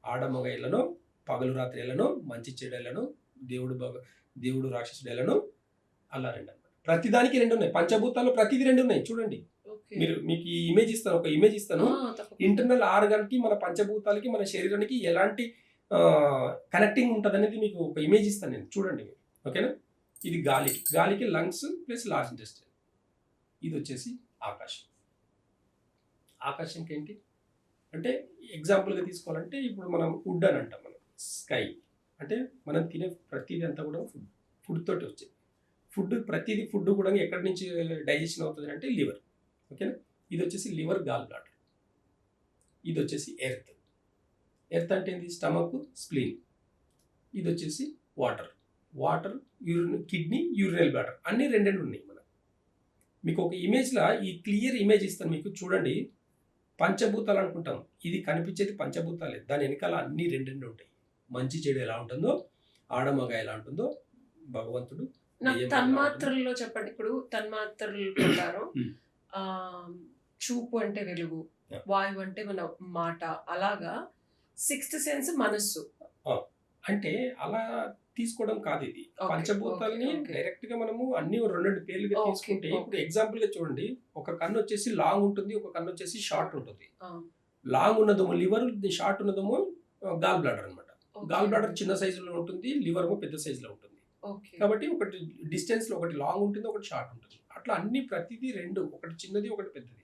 ఆడమగ ఎలను, పగలు రాత్రి ఎలను, మంచి చెడెలను, దేవుడు రాక్షసుడు ఎలను, అలా 2 అన్నమాట. ప్రతిదానికి 2 ఉన్నాయి. పంచభూతాల్లో ప్రతిది 2 ఉన్నాయి. చూడండి, మీకు ఈ ఇమేజ్ ఇస్తాను, ఒక ఇమేజ్ ఇస్తాను. ఇంటర్నల్ ఆర్గాన్ కి, మన పంచభూతాలకి, మన శరీరానికి ఎలాంటి కనెక్టింగ్ ఉంటుంది అనేది మీకు ఒక ఇమేజ్ ఇస్తాను నేను, చూడండి. ఓకేనా? ఇది గాలికి లంగ్స్ ప్లస్ లార్జ్ ఇంటెస్టైన్. ఇది వచ్చేసి ఆకాశం. ఆకాశంకి ఏంటి అంటే ఎగ్జాంపుల్గా తీసుకోవాలంటే ఇప్పుడు మనం వుడ్ అని అంటాం. మనం స్కై అంటే మనం తినే ప్రతిదీ అంతా కూడా ఫుడ్ తోటి వచ్చేది. ప్రతిదీ ఫుడ్ కూడా ఎక్కడి నుంచి డైజెషన్ అవుతుంది అంటే లివర్. ఓకేనా? ఇది వచ్చేసి లివర్, గాల్ బ్లాడర్. ఇది వచ్చేసి ఎర్త్. ఎర్త్ అంటే ఏంటి? Stomach, spleen. ఇది వచ్చేసి వాటర్, కిడ్నీ, యూరినల్ బ్లాడర్. అన్ని 2 ఉన్నాయి మనకు. మీకు ఒక ఇమేజ్లో ఈ క్లియర్ ఇమేజ్ ఇస్తాను మీకు, చూడండి. పంచభూతాలు అనుకుంటాం, ఇది కనిపించేది పంచభూతాలే. దాని వెనకాల అన్ని 2 ఉంటాయి. మంచి చెడు ఎలా ఉంటుందో, ఆడమగ ఎలా ఉంటుందో, భగవంతుడు. తన్మాత్రల్లో చెప్పండి. ఇప్పుడు తన్మాత్రలు ప్రకారం చూపు అంటే వెలుగు, వాయువు అంటే మన మాట, అలాగా 6th సెన్స్ మనస్సు. అంటే అలా తీసుకోవడం కాదు ఇది. పంచభూతాలని డైరెక్ట్ గా మనము అన్ని 2 పేర్లుగా తీసుకుంటే, ఇప్పుడు ఎగ్జాంపుల్ గా చూడండి, ఒక కన్ను వచ్చేసి లాంగ్ ఉంటుంది, ఒక కన్ను వచ్చేసి షార్ట్ ఉంటుంది. లాంగ్ ఉన్నదేమో లివర్, షార్ట్ ఉన్నదేమో గాల్ బ్లాడర్ అనమాట. గాల్ బ్లాడర్ చిన్న సైజులో ఉంటుంది, లివర్ పెద్ద సైజులో ఉంటుంది. కాబట్టి ఒకటి డిస్టెన్స్ లో ఒకటి లాంగ్ ఉంటుంది, ఒకటి షార్ట్ ఉంటుంది. అట్లా అన్ని ప్రతిదీ 2, ఒకటి చిన్నది ఒకటి పెద్దది.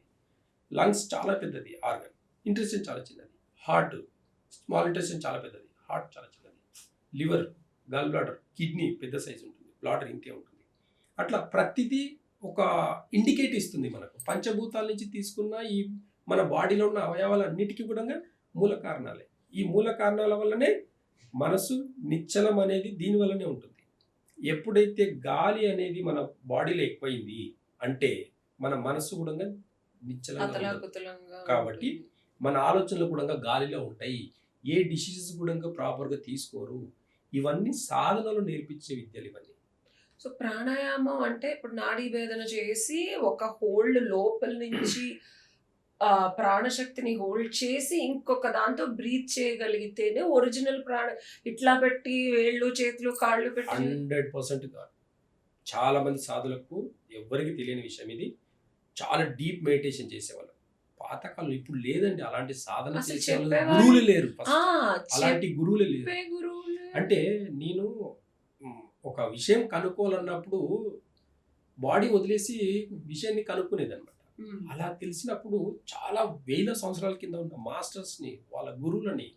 లంగ్స్ చాలా పెద్దది ఆర్గన్, ఇంటెస్టైన్ చాలా చిన్నది. హార్ట్, స్మాల్ ఇంటెస్టైన్ చాలా పెద్దది, హార్ట్ చాలా చిన్నది. లివర్, గాల్ బ్లాడర్, కిడ్నీ పెద్ద సైజు ఉంటుంది, బ్లాడర్ ఇంతే ఉంటుంది. అట్లా ప్రతిదీ ఒక ఇండికేట్ ఇస్తుంది మనకు. పంచభూతాల నుంచి తీసుకున్న ఈ మన బాడీలో ఉన్న అవయవాలన్నిటికీ కూడా మూల కారణాలే. ఈ మూల కారణాల వల్లనే మనసు నిశ్చలం అనేది దీని వల్లనే ఉంటుంది. ఎప్పుడైతే గాలి అనేది మన బాడీలో ఎక్కువైంది అంటే మన మనసు కూడా నిశ్చలంగా ఉంటుంది. కాబట్టి మన ఆలోచనలు కూడా గాలిలో ఉంటాయి. ఏ డిసిజన్స్ కూడా ప్రాపర్గా తీసుకోరు. ఇవన్నీ సాధనలు నేర్పించే విద్యలు ఇవన్నీ. సో ప్రాణాయామం అంటే ఇప్పుడు నాడీ వేదన చేసి ఒక హోల్డ్ లోపల నుంచి ప్రాణశక్తిని హోల్డ్ చేసి ఇంకొక దాంతో బ్రీత్ చేయగలిగితేనే ఒరిజినల్ ఇట్లా పెట్టి వేళ్ళు, చేతులు, కాళ్ళు పెట్టి 100% కాదు. చాలా మంది సాధులకు ఎవరికి తెలియని విషయం ఇది. చాలా డీప్ మెడిటేషన్ చేసేవాళ్ళు పాతకాలం. ఇప్పుడు లేదండి అలాంటి సాధన చేసే గురువులు లేరు. అలాంటి గురువులు లేరు. అంటే నేను ఒక విషయం కనుక్కోవాలన్నప్పుడు బాడీ వదిలేసి విషయాన్ని కనుక్కునేది అనమాట. అలా తెలిసినప్పుడు చాలా వేల సంవత్సరాల కింద ఉన్న మాస్టర్స్ ని, వాళ్ళ గురువులని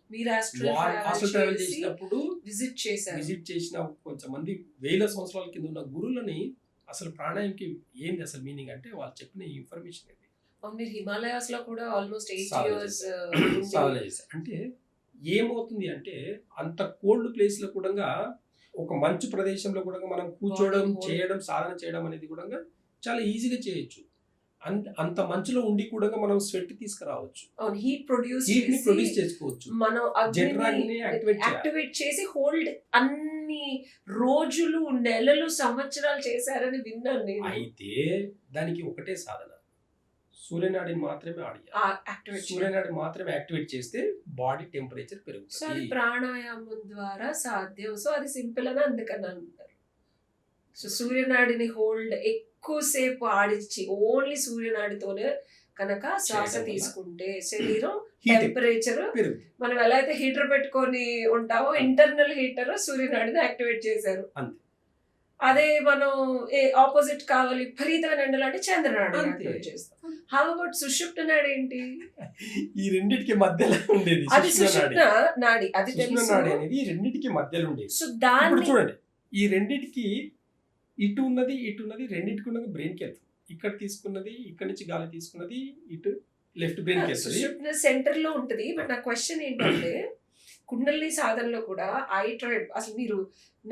హాస్టల్ ట్రావెల్ చేసినప్పుడు విజిట్ చేసిన కొంచెం మంది వేల సంవత్సరాల కింద ఉన్న గురువులని అసలు ప్రాణాయామకి ఏంది అసలు మీనింగ్ అంటే వాళ్ళు చెప్పిన ఇన్ఫర్మేషన్ ఇది. హిమాలయాస్ లో కూడా ఆల్మోస్ట్ 8 years సాధన చేశారు. అంటే ఏమవుతుంది అంటే అంత కోల్డ్ ప్లేస్ లో కూడా ఒక మంచు ప్రదేశంలో కూడా మనం కూర్చోవడం, చేయడం, సాధన చేయడం అనేది కూడా చాలా ఈజీగా చేయొచ్చు. అంత మంచులో ఉండి కూడా మనం స్వెట్ తీసుకురావచ్చు, అవును, హీట్ ప్రొడ్యూస్ హీట్ ని ప్రొడ్యూస్ చేసుకోవచ్చు, మనం జెట్రాక్ ని యాక్టివేట్ చేసి హోల్డ్ అన్ని రోజులు, నెలలు, సంవత్సరాలు చేశారని విన్నాను నేను. అయితే దానికి ఒకటే సాధన, సూర్యనాడిని మాత్రమే యాక్టివేట్ సూర్యనాడి మాత్రమే యాక్టివేట్ చేస్తే బాడీ టెంపరేచర్ సో అది పెరుగుతుంది. ప్రాణాయామం ద్వారా సాధ్యం. సో అది సింపుల్ అని అందుకని అంటారు. సో సూర్యనాడిని హోల్డ్ ఎక్కువసేపు ఆడించి ఓన్లీ సూర్యనాడితోనే కనుక శ్వాస చేయడం వల్ల తీసుకుంటే శరీరం Heat టెంపరేచర్, పెరుగుతుంది మనం ఎలా అయితే హీటర్ పెట్టుకొని ఉంటామో ఇంటర్నల్ హీటర్ సూర్యనాడిని యాక్టివేట్ చేశారు. అంతే. అదే మనం ఆపోజిట్ కావాలి విపరీతమైన ఎండలు అంటే చంద్రనాడి అంతే. యాక్టివేట్ చేస్తాం. హౌ అబౌట్ సుషుప్త నాడి ఏంటి? ఈ రెండిటికి మధ్యలో ఉండేది అది సుషుమ్నా సుషుప్త నాడి, అది సుషుమ్నా తెలుసు. నాడి అనేది ఈ రెండిటికి మధ్యలో ఉండేది. సో ఇప్పుడు దాన్ని చూడండి, ఈ రెండిటికి ఇటు ఉన్నది రెండిటికి ఉన్నది బ్రెయిన్కి వెళ్తుంది. ఇక్కడ తీసుకున్నది, ఇక్కడ నుంచి గాలి తీసుకున్నది ఇటు లెఫ్ట్ బ్రెయిన్కి వెళ్తుంది. సుషుప్త సెంటర్ లో ఉంటది. బట్ నా క్వశ్చన్ ఏంటంటే కుండలిని సాధనలో కూడా ఐ ట్రైడ్, అసలు మీరు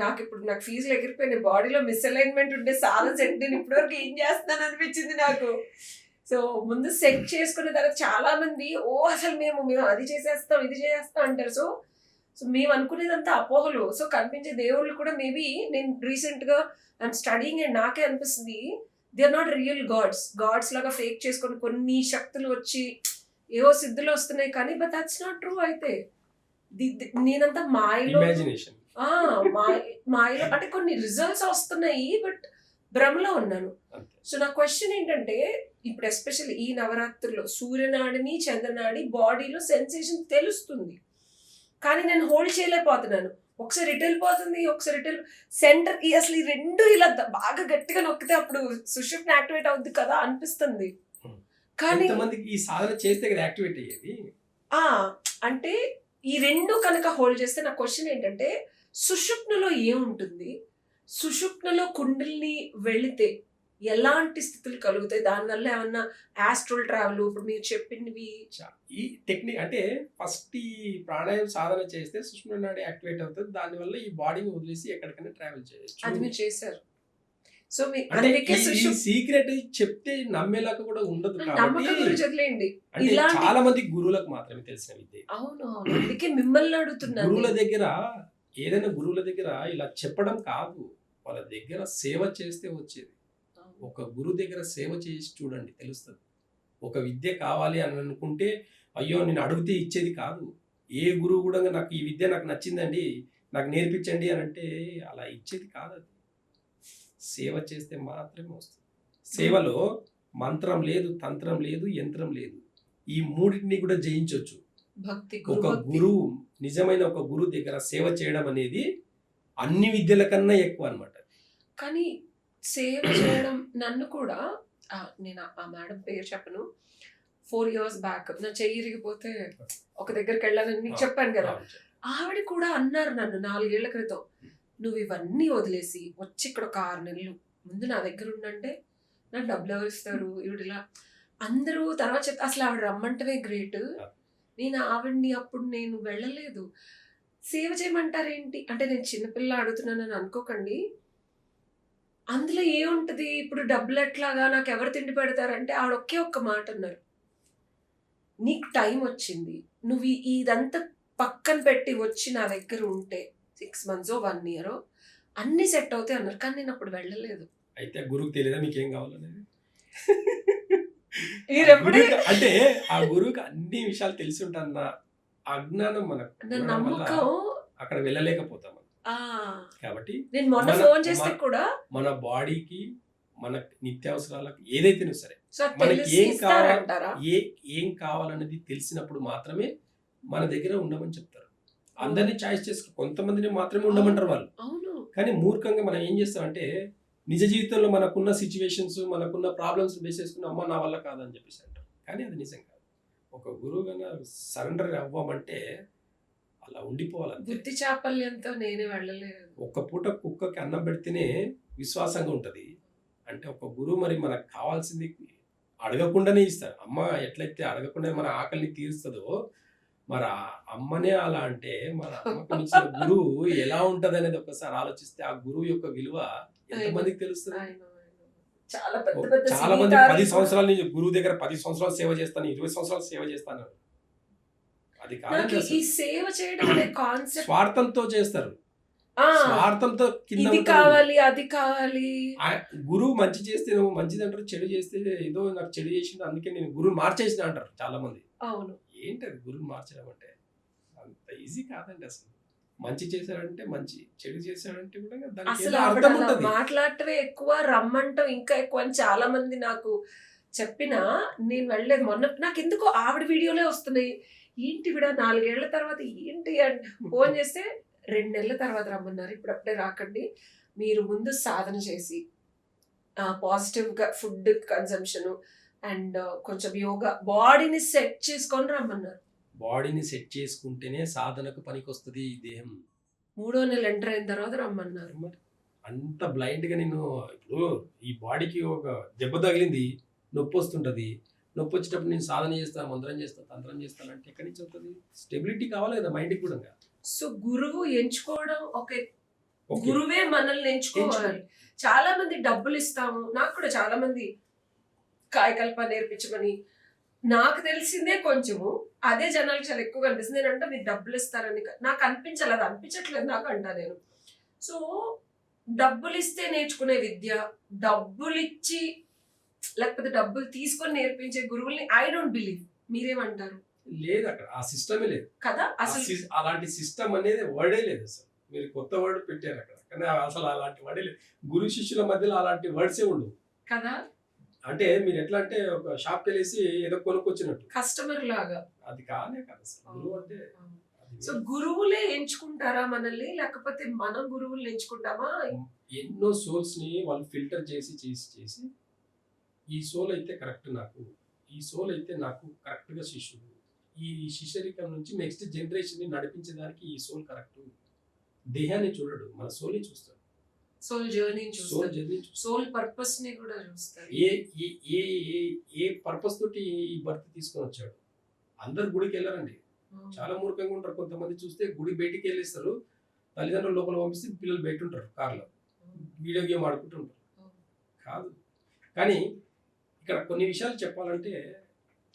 నాకు ఫీజులు ఎగిరిపోయిన బాడీలో మిస్అలైన్మెంట్ ఉండే సాధన సెట్ నేను ఇప్పటివరకు ఏం చేస్తున్నాను అనిపించింది నాకు. సో ముందు సెట్ చేసుకున్న తర్వాత చాలా మంది అసలు మేము అది చేసేస్తాం ఇది చేసేస్తాం అంటారు. సో మేము అనుకునేదంతా అపోహలు. సో కనిపించే దేవుళ్ళు కూడా మేబీ నేను రీసెంట్ గా ఐఎమ్ స్టడీయింగ్ అండ్ నాకే అనిపిస్తుంది they are not real gods లాగా ఫేక్ చేసుకొని కొన్ని శక్తులు వచ్చి ఏవో సిద్ధులు వస్తున్నాయి కానీ బట్ దట్స్ నాట్ ట్రూ. అయితే నేనంతా మాయలో ఇమాజినేషన్, మాయలో అంటే కొన్ని రిజల్ట్స్ వస్తున్నాయి బట్ భ్రమలో ఉన్నాను. సో నా క్వశ్చన్ ఏంటంటే ఇప్పుడు ఎస్పెషల్లీ ఈ నవరాత్రుల్లో సూర్యనాడిని చంద్రనాడి బాడీలో సెన్సేషన్ తెలుస్తుంది కానీ నేను హోల్డ్ చేయలేకపోతున్నాను. ఒకసారి ఇటు వెళ్ళిపోతుంది, ఒకసారి ఇటు సెంటర్. అసలు ఈ రెండు ఇలా బాగా గట్టిగా నొక్కితే అప్పుడు సుషుప్న యాక్టివేట్ అవుద్ది కదా అనిపిస్తుంది. కానీ ఈ సాధన చేస్తే కదా యాక్టివేట్ అయ్యేది. అంటే ఈ రెండు కనుక హోల్డ్ చేస్తే నా క్వశ్చన్ ఏంటంటే సుషుప్నలో ఏముంటుంది, సుషుప్నలో కుండలిని వెళితే ఎలాంటి స్థితులు కలుగుతాయి, దానివల్ల ఏమన్నా ఆస్ట్రల్ ట్రావెల్ ఇప్పుడు మీరు చెప్పినవి ఈ టెక్నిక్ అంటే ఫస్ట్ ఈ ప్రాణాయామ సాధన చేస్తే సుషుమ్నా నాడి యాక్టివేట్ అవుతుంది. దానివల్ల ఈ బాడీని వదిలేసి ఎక్కడికైనా ట్రావెల్ చేయొచ్చు. అది మీరు చేశారు. సో సీక్రెట్ చెప్తే నమ్మేలాగా కూడా ఉండదు కాబట్టి చదిలేండి. అంటే చాలా మంది గురువులకు మాత్రమే తెలిసిన విద్య. అవును, అందుకే మిమ్మల్ని అడుగుతున్నాను. గురువుల దగ్గర ఏదైనా గురువుల దగ్గర ఇలా చెప్పడం కాదు, వాళ్ళ దగ్గర సేవ చేస్తే వచ్చేది. ఒక గురువు దగ్గర సేవ చేసి చూడండి, తెలుస్తుంది. ఒక విద్య కావాలి అని అనుకుంటే అయ్యో నేను అడిగితే ఇచ్చేది కాదు. ఏ గురువు కూడా నాకు ఈ విద్య నాకు నచ్చిందండి నాకు నేర్పించండి అని అంటే అలా ఇచ్చేది కాదు. అది సేవ చేస్తే మాత్రమే వస్తుంది. సేవలో మంత్రం లేదు, తంత్రం లేదు, యంత్రం లేదు. ఈ మూడింటిని కూడా జయించవచ్చు. ఒక గురువు, నిజమైన ఒక గురువు దగ్గర సేవ చేయడం అనేది అన్ని విద్యల కన్నా ఎక్కువ అన్నమాట. కానీ సేవ చేయడం నన్ను కూడా నేను ఆ మేడం పేరు చెప్పను, 4 years బ్యాక్ నా చెయ్యి ఇరిగిపోతే ఒక దగ్గరికి వెళ్ళాలని మీకు చెప్పాను కదా, ఆవిడ కూడా అన్నారు నన్ను 4 ఏళ్ల క్రితం, నువ్వు ఇవన్నీ వదిలేసి వచ్చి ఇక్కడ ఒక 6 నెలలు ముందు నా దగ్గర ఉండంటే నాకు డబ్బులు ఎవరు ఇస్తారు, ఈవిడిలా అందరూ తర్వాత చెప్తే అసలు ఆవిడ రమ్మంటవే గ్రేట్. నేను ఆవిడ్ని అప్పుడు నేను వెళ్ళలేదు. సేవ చేయమంటారేంటి అంటే నేను చిన్నపిల్ల అడుగుతున్నానని అనుకోకండి, అందులో ఏముంటది, ఇప్పుడు డబ్బులు ఎట్లాగా నాకు ఎవరు తిండి పెడతారంటే ఆవిడ ఒక్క మాట అన్నారు, నీకు టైం వచ్చింది, నువ్వు ఇదంతా పక్కన పెట్టి వచ్చి నా దగ్గర ఉంటే 6 months 1 year అన్ని సెట్ అవుతాయి అన్నారు. కానీ నేను అప్పుడు వెళ్ళలేదు. అయితే గురువుకి తెలియదా మీకేం కావాలనేది? అంటే ఆ గురువుకి అన్ని విషయాలు తెలిసి ఉంటాన్న అజ్ఞానం మనకు నమ్మకం అక్కడ వెళ్ళలేకపోతాం. కాబట్టి నేను మొన్న ఫోన్ చేస్తే కూడా మన బాడీకి మన నిత్యావసరాలకు ఏదైతే సరే మనకి ఏం కావాలనేది తెలిసినప్పుడు మాత్రమే మన దగ్గర ఉండమని చెప్తారు. అందరినీ చాయిస్ చేసుకు కొంతమందిని మాత్రమే ఉండమంటారు వాళ్ళు. కానీ మూర్ఖంగా మనం ఏం చేస్తామంటే నిజ జీవితంలో మనకున్న సిచ్యువేషన్స్, మనకున్న ప్రాబ్లమ్స్ బేస్ చేసుకుని అమ్మ నా వల్ల కాదని చెప్పేసి అంటారు. కానీ అది నిజం కాదు. ఒక గురువు కన్నా సరెండర్ అవ్వమంటే అలా ఉండిపోవాలి. బుద్ధి చాపల్యంతో నేనే వెళ్ళలేదు. ఒక్క పూట కుక్కకి అన్నం పెడితేనే విశ్వాసంగా ఉంటది అంటే ఒక గురువు మరి మనకు కావాల్సింది అడగకుండానే ఇస్తారు. అమ్మ ఎట్లయితే అడగకుండా మన ఆకలిని తీరుస్తుందో మరి అమ్మనే అలా అంటే మన అమ్మకు ఇచ్చిన గురువు ఎలా ఉంటది అనేది ఒకసారి ఆలోచిస్తే ఆ గురువు యొక్క విలువ ఎంతమందికి తెలుస్తుంది. చాలా పెద్ద పెద్ద చాలా సినీ మంది 10 తారలు సంవత్సరాల నుంచి గురువు దగ్గర 10 సంవత్సరాలు సేవ చేస్తాను, 20 సంవత్సరాలు సేవ చేస్తాను. అది నాకు కాదండి ఈ అసలు. సేవ చేయడం అనే కాన్సెప్ట్ స్వార్థంతో చేస్తారు. స్వార్థంతో కింద ఇది ఉంటారు. కావాలి అది కావాలి. గురువు మంచి చేస్తే నువ్వు మంచిది అంటారు, చెడు చేస్తే ఏదో నాకు చెడు చేసింది అందుకే నేను గురువు మార్చేసిన అంటారు చాలా మంది. అవును. ఏంటది గురువు మార్చడం అంటే? అంత ఈజీ కాదండి అసలు. మంచి చేశాడంటే మంచి, చెడు చేశాడంటే కూడా దానికి అసలు ఏదో ఆవిడ అర్థం అలా ఉంటది. మాట్లాడటమే ఎక్కువ, రమ్మంటం ఇంకా ఎక్కువ అని చాలా మంది నాకు చెప్పినా నేను వెళ్ళలేదు. మొన్న నాకు ఎందుకో ఆవిడ వీడియోలే వస్తున్నాయి. ఏంటి విడ 4 ఏళ్ల తర్వాత ఏంటి అంటే ఫోన్ చేస్తే 2 నెలల తర్వాత రమ్మన్నారు, ఇప్పుడప్పుడే రాకండి, మీరు ముందు సాధన చేసి పాజిటివ్గా ఫుడ్ కన్సంప్షన్ అండ్ కొంచెం యోగా బాడీని సెట్ చేసుకొని రమ్మన్నారు. బాడీని సెట్ చేసుకుంటేనే సాధనకు పనికొస్తుంది ఈ దేహం. 3వ నెల ఎంటర్ అయిన తర్వాత రమ్మన్నారు. మరి అంత బ్లైండ్ గా నేను ఇప్పుడు ఈ బాడీకి ఒక దెబ్బ తగిలింది, నొప్పి వస్తుంటది. నొప్పి వచ్చేటప్పుడు నేను సాధన చేస్తాను, మంత్రం చేస్తాను, తంత్రం చేస్తాను అంటే ఎక్కడి నుంచి అవుతుంది? స్టెబిలిటీ కావాలి కదా మైండ్కి కూడా. సో గురువు ఎంచుకోవడం ఓకే. గురువే మనల్ని ఎంచుకోవాలి. చాలా మంది డబ్బులు ఇస్తాము, నాకు కూడా చాలా మంది కాయకల్ప నేర్పించమని, నాకు తెలిసిందే కొంచెము, అదే జనాలకు చాలా ఎక్కువ కనిపిస్తుంది. నేనంటే మీరు డబ్బులు ఇస్తారని నాకు అనిపించాలి, అది అనిపించట్లేదు నాకు అంటా నేను. సో డబ్బులు ఇస్తే నేర్చుకునే విద్య, డబ్బులు ఇచ్చి లేకపోతే డబ్బులు తీసుకొని నేర్పించే గురువుల్ని ఐ డోంట్ బిలీవ్. మీరేమంటారు? లేదు, అక్కడ ఆ సిస్టమే లేదు కదా. అసలు అలాంటి సిస్టమ్ అనేది వర్డే లేదు అసలు. మీరు కొత్త వర్డ్ పెట్టారు అక్కడ, కానీ అసలు అలాంటి వర్డే లేదు. గురు శిష్యుల మధ్యలో అలాంటి వర్డ్సే ఉండవు కదా. అంటే మీరు ఎట్లా అంటే ఒక షాప్కి వెళ్ళేసి ఏదో కొనుక్కొచ్చినట్టు, కస్టమర్ లాగా. అది కానే కాదు అసలు. గురువు అంటే సో గురువులే ఎంచుకుంటారా మనల్ని, లేకపోతే మనం గురువుల్ని ఎంచుకుంటామా? ఎన్నో సోల్స్ ని వాళ్ళు ఫిల్టర్ చేసి చేసి చేసి ఈ సోల్ అయితే కరెక్ట్, నాకు ఈ సోల్ అయితే నాకు కరెక్ట్ గా శిష్యుడు, ఈ శిష్యరికం నుంచి నెక్స్ట్ జనరేషన్ ని నడిపించడానికి ఈ సోల్ కరెక్ట్. దేహాన్ని చూడడు, మన సోల్ ని చూస్తాడు. సోల్ జర్నీ చూస్తారు, సోల్ పర్పస్ ని కూడా చూస్తారు. ఏ ఏ ఏ ఏ పర్పస్ తోటి ఈ బర్త్ తీసుకొని వచ్చాడు. అందరు గుడికి వెళ్ళారండి, చాలా మూర్ఖంగా ఉంటారు. కొంతమంది చూస్తే గుడి బయటికి వెళ్ళేస్తారు, తల్లిదండ్రులు లోపల పంపిస్తే పిల్లలు బయట ఉంటారు, కార్లో వీడియో గేమ్ ఆడుకుంటూ ఉంటారు. కాదు, కానీ ఇక్కడ కొన్ని విషయాలు చెప్పాలంటే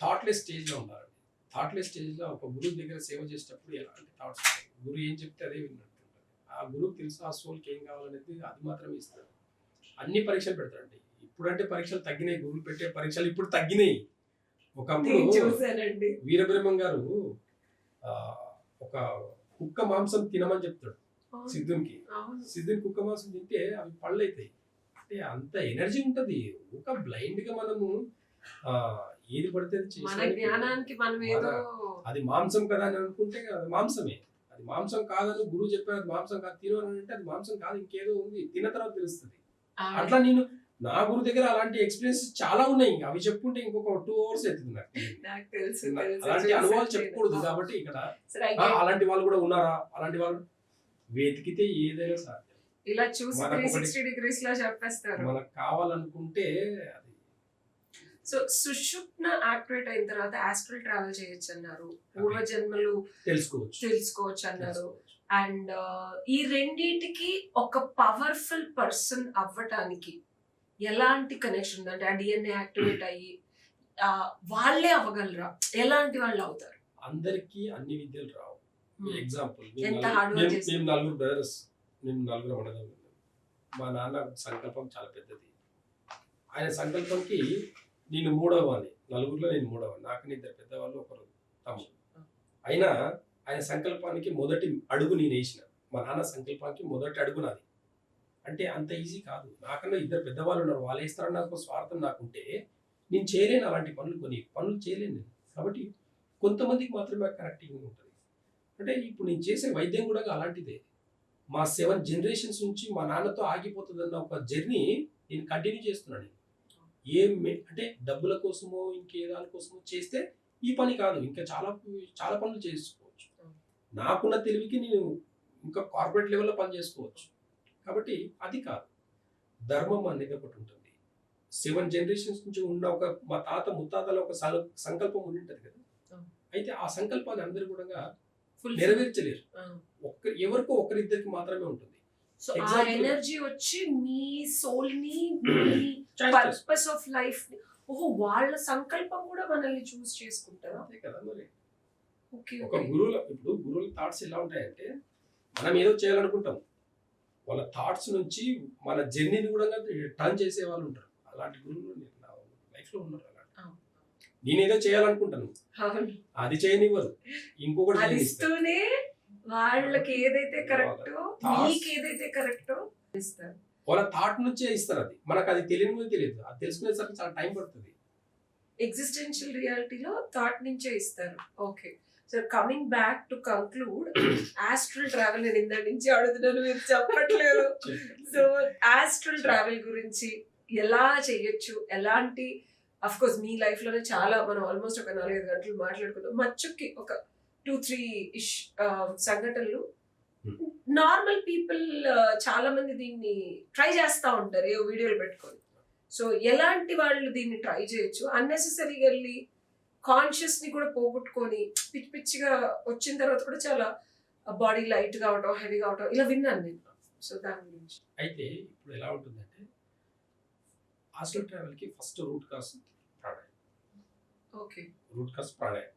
థాట్లెస్ స్టేజ్లో ఉండాలండి. థాట్లెస్ స్టేజ్లో ఒక గురువు దగ్గర సేవ చేసేటప్పుడు ఎలాంటి థాట్స్ ఉంటాయి, గురువు ఏం చెప్తే అదే విన్నట్టుంటుంది. ఆ గురువుకి తెలుసు ఆ సోల్కి ఏం కావాలనేది, అది మాత్రమే ఇస్తాడు. అన్ని పరీక్షలు పెడతాడండి. ఇప్పుడంటే పరీక్షలు తగ్గినాయి, గురువులు పెట్టే పరీక్షలు ఇప్పుడు తగ్గినాయి. ఒకప్పుడు చూసానండి, వీరబ్రహ్మం గారు ఒక కుక్క మాంసం తినమని చెప్తాడు సిద్ధునికి. సిద్ధుని కుక్క మాంసం తింటే అవి పళ్ళు అవుతాయి. అంటే అంత ఎనర్జీ ఉంటది. ఒక బ్లైండ్ గా మనము ఏది పడితే అది మాంసం కదా అని అనుకుంటే అది మాంసమే. అది మాంసం కాదని గురువు చెప్పారు, అది మాంసం కాదు తిను అని అంటే అది మాంసం కాదు, ఇంకేదో ఉంది, తిన్న తర్వాత తెలుస్తుంది. అట్లా నేను నా గురు దగ్గర అలాంటి ఎక్స్పీరియన్స్ చాలా ఉన్నాయి. అవి చెప్పుకుంటే ఇంకొక 2 hours అవుతుంది నాకు. అలాంటి అనుభవాలు చెప్పకూడదు కాబట్టి ఇక్కడ అలాంటి వాళ్ళు కూడా ఉన్నారా, అలాంటి వాళ్ళు వెతికితే ఏదైనా సాధ్యం. ఇలా చూసి 360 degrees లో చెప్పేస్తారు. మనకు కావాలనుకుంటే అది. సో సుషుప్న యాక్టివేట్ అయిన తర్వాత ఆస్ట్రల్ ట్రావెల్ చేయొచ్చు అన్నారు, పూర్వజన్మలు తెలుసుకోవచ్చు అన్నారు. అండ్ ఈ రెండిటికి ఒక పవర్ఫుల్ పర్సన్ అవ్వటానికి ఎలాంటి కనెక్షన్ ఉంది? అంటే ఆ డిఎన్ఏ యాక్టివేట్ అయ్యి వాళ్ళే అవ్వగలరా? ఎలాంటి వాళ్ళు అవుతారు? అందరికి అన్ని విద్యలు రావు. ఎగ్జాంపుల్, ఎంత హార్డ్ వర్క్ చేస్తారు. మేము 4 బ్రదర్స్, మేము 4 అన్నదమ్ములు. మా నాన్న సంకల్పం చాలా పెద్దది. ఆయన సంకల్పంకి నేను 3వ వాడిని, 4గురిలో నేను 3వ. నాకు 2 పెద్దవాళ్ళు, 1 తమ్ముడు. అయినా ఆయన సంకల్పానికి మొదటి అడుగు నేను వేసిన. మా నాన్న సంకల్పానికి మొదటి అడుగు నాది. అంటే అంత ఈజీ కాదు. నాకన్నా 2 పెద్దవాళ్ళు ఉన్నారు, వాళ్ళు వేస్తారని నాకు స్వార్థం నాకుంటే నేను చేయలేను. అలాంటి కొన్ని పనులు చేయలేను నేను. కాబట్టి కొంతమందికి మాత్రమే కరెక్టింగ్ ఉంటుంది. అంటే ఇప్పుడు నేను చేసే వైద్యం కూడా అలాంటిదే. మా 7 generations నుంచి మా నాన్నతో ఆగిపోతుందన్న ఒక జర్నీ నేను కంటిన్యూ చేస్తున్నాను. అంటే డబ్బుల కోసమో ఇంకే దానికోసమో చేస్తే ఈ పని కాదు, ఇంకా చాలా పనులు చేసుకోవచ్చు. నాకున్న తెలివికి నేను ఇంకా కార్పొరేట్ లెవెల్లో పని చేసుకోవచ్చు. కాబట్టి అది కాదు. ధర్మం అనేది ఒకటి ఉంటుంది. 7 generations నుంచి ఉన్న ఒక మా తాత ముత్తాతల ఒక సంకల్పం ఉండింటది కదా. అయితే ఆ సంకల్పాన్ని అందరూ కూడా నెరవేర్చలేరు. ఎవరికో ఒకరిద్దరికి మాత్రమే ఉంటుంది. సో ఆ Example- ఎనర్జీ వచ్చి మీ సోల్ ని మీ పర్పస్ ఆఫ్ లైఫ్ ఓహో వాళ్ళ సంకల్పం కూడా మనల్ని చూస్ చేసుకుంటారా? అంతే కదా మరి. ఓకే ఒక గురువుల థాట్స్ ఎలా ఉంటాయంటే మనం ఏదో చేయాలనుకుంటాం, వాళ్ళ థాట్స్ నుంచి మన జర్నీని కూడా టర్న్ చేసే వాళ్ళు ఉంటారు. అలాంటి గురువులు నా లైఫ్ లో ఉన్నారు. నేనేదో చేయాలనుకుంటాను, అది చేయనివ్వరు, ఇంకొకటి అది చేయనిస్తారు. ఇస్తూనే వాళ్ళకి ఏదైతే కరెక్టో మీకు ఏదైతే కరెక్టో ఇస్తారు. వాళ్ళ థాట్ నుంచే ఇస్తారు. అది మనకు అది తెలియదు. అది తెలుసుకునేసరికి చాలా టైం పడుతుంది. ఎగ్జిస్టెన్షియల్ రియాలిటీలో థాట్ నుంచే ఇస్తారు. Okay, so coming back to conclude, astral travel నేను ఇందా నుంచి అడుగుతున్నాను, మీరు చెప్పట్లేదు. సో ఆస్ట్రల్ ట్రావెల్ గురించి ఎలా చేయొచ్చు, ఎలాంటి అఫ్ కోర్స్ మీ లైఫ్ లోనే చాలా మనం ఆల్మోస్ట్ ఒక 4-5 గంటలు మాట్లాడుకున్నాం. మచ్చుకి ఒక 2-3 ఇష్ సంఘటనలు. నార్మల్ పీపుల్ చాలా మంది దీన్ని ట్రై చేస్తూ ఉంటారు ఏ వీడియోలు పెట్టుకొని. సో ఎలాంటి వాళ్ళు దీన్ని ట్రై చేయొచ్చు, అన్నెసెసరీగా వెళ్ళి కాన్షియస్ ని కూడా పోగొట్టుకొని పిచ్చి పిచ్చిగా వచ్చిన తర్వాత కూడా చాలా బాడీ లైట్ గా అవటం, హెవీగా అవటం ఇలా విన్నాను నేను. సో దాని గురించి అయితే ఇప్పుడు ఎలా ఉంటుందంటే ఆస్ట్రల్ ట్రావెల్ కి ఫస్ట్ రూట్ కాస్ ప్రాణాయామం. ఓకే, రూట్ కాస్ ప్రాణాయామం,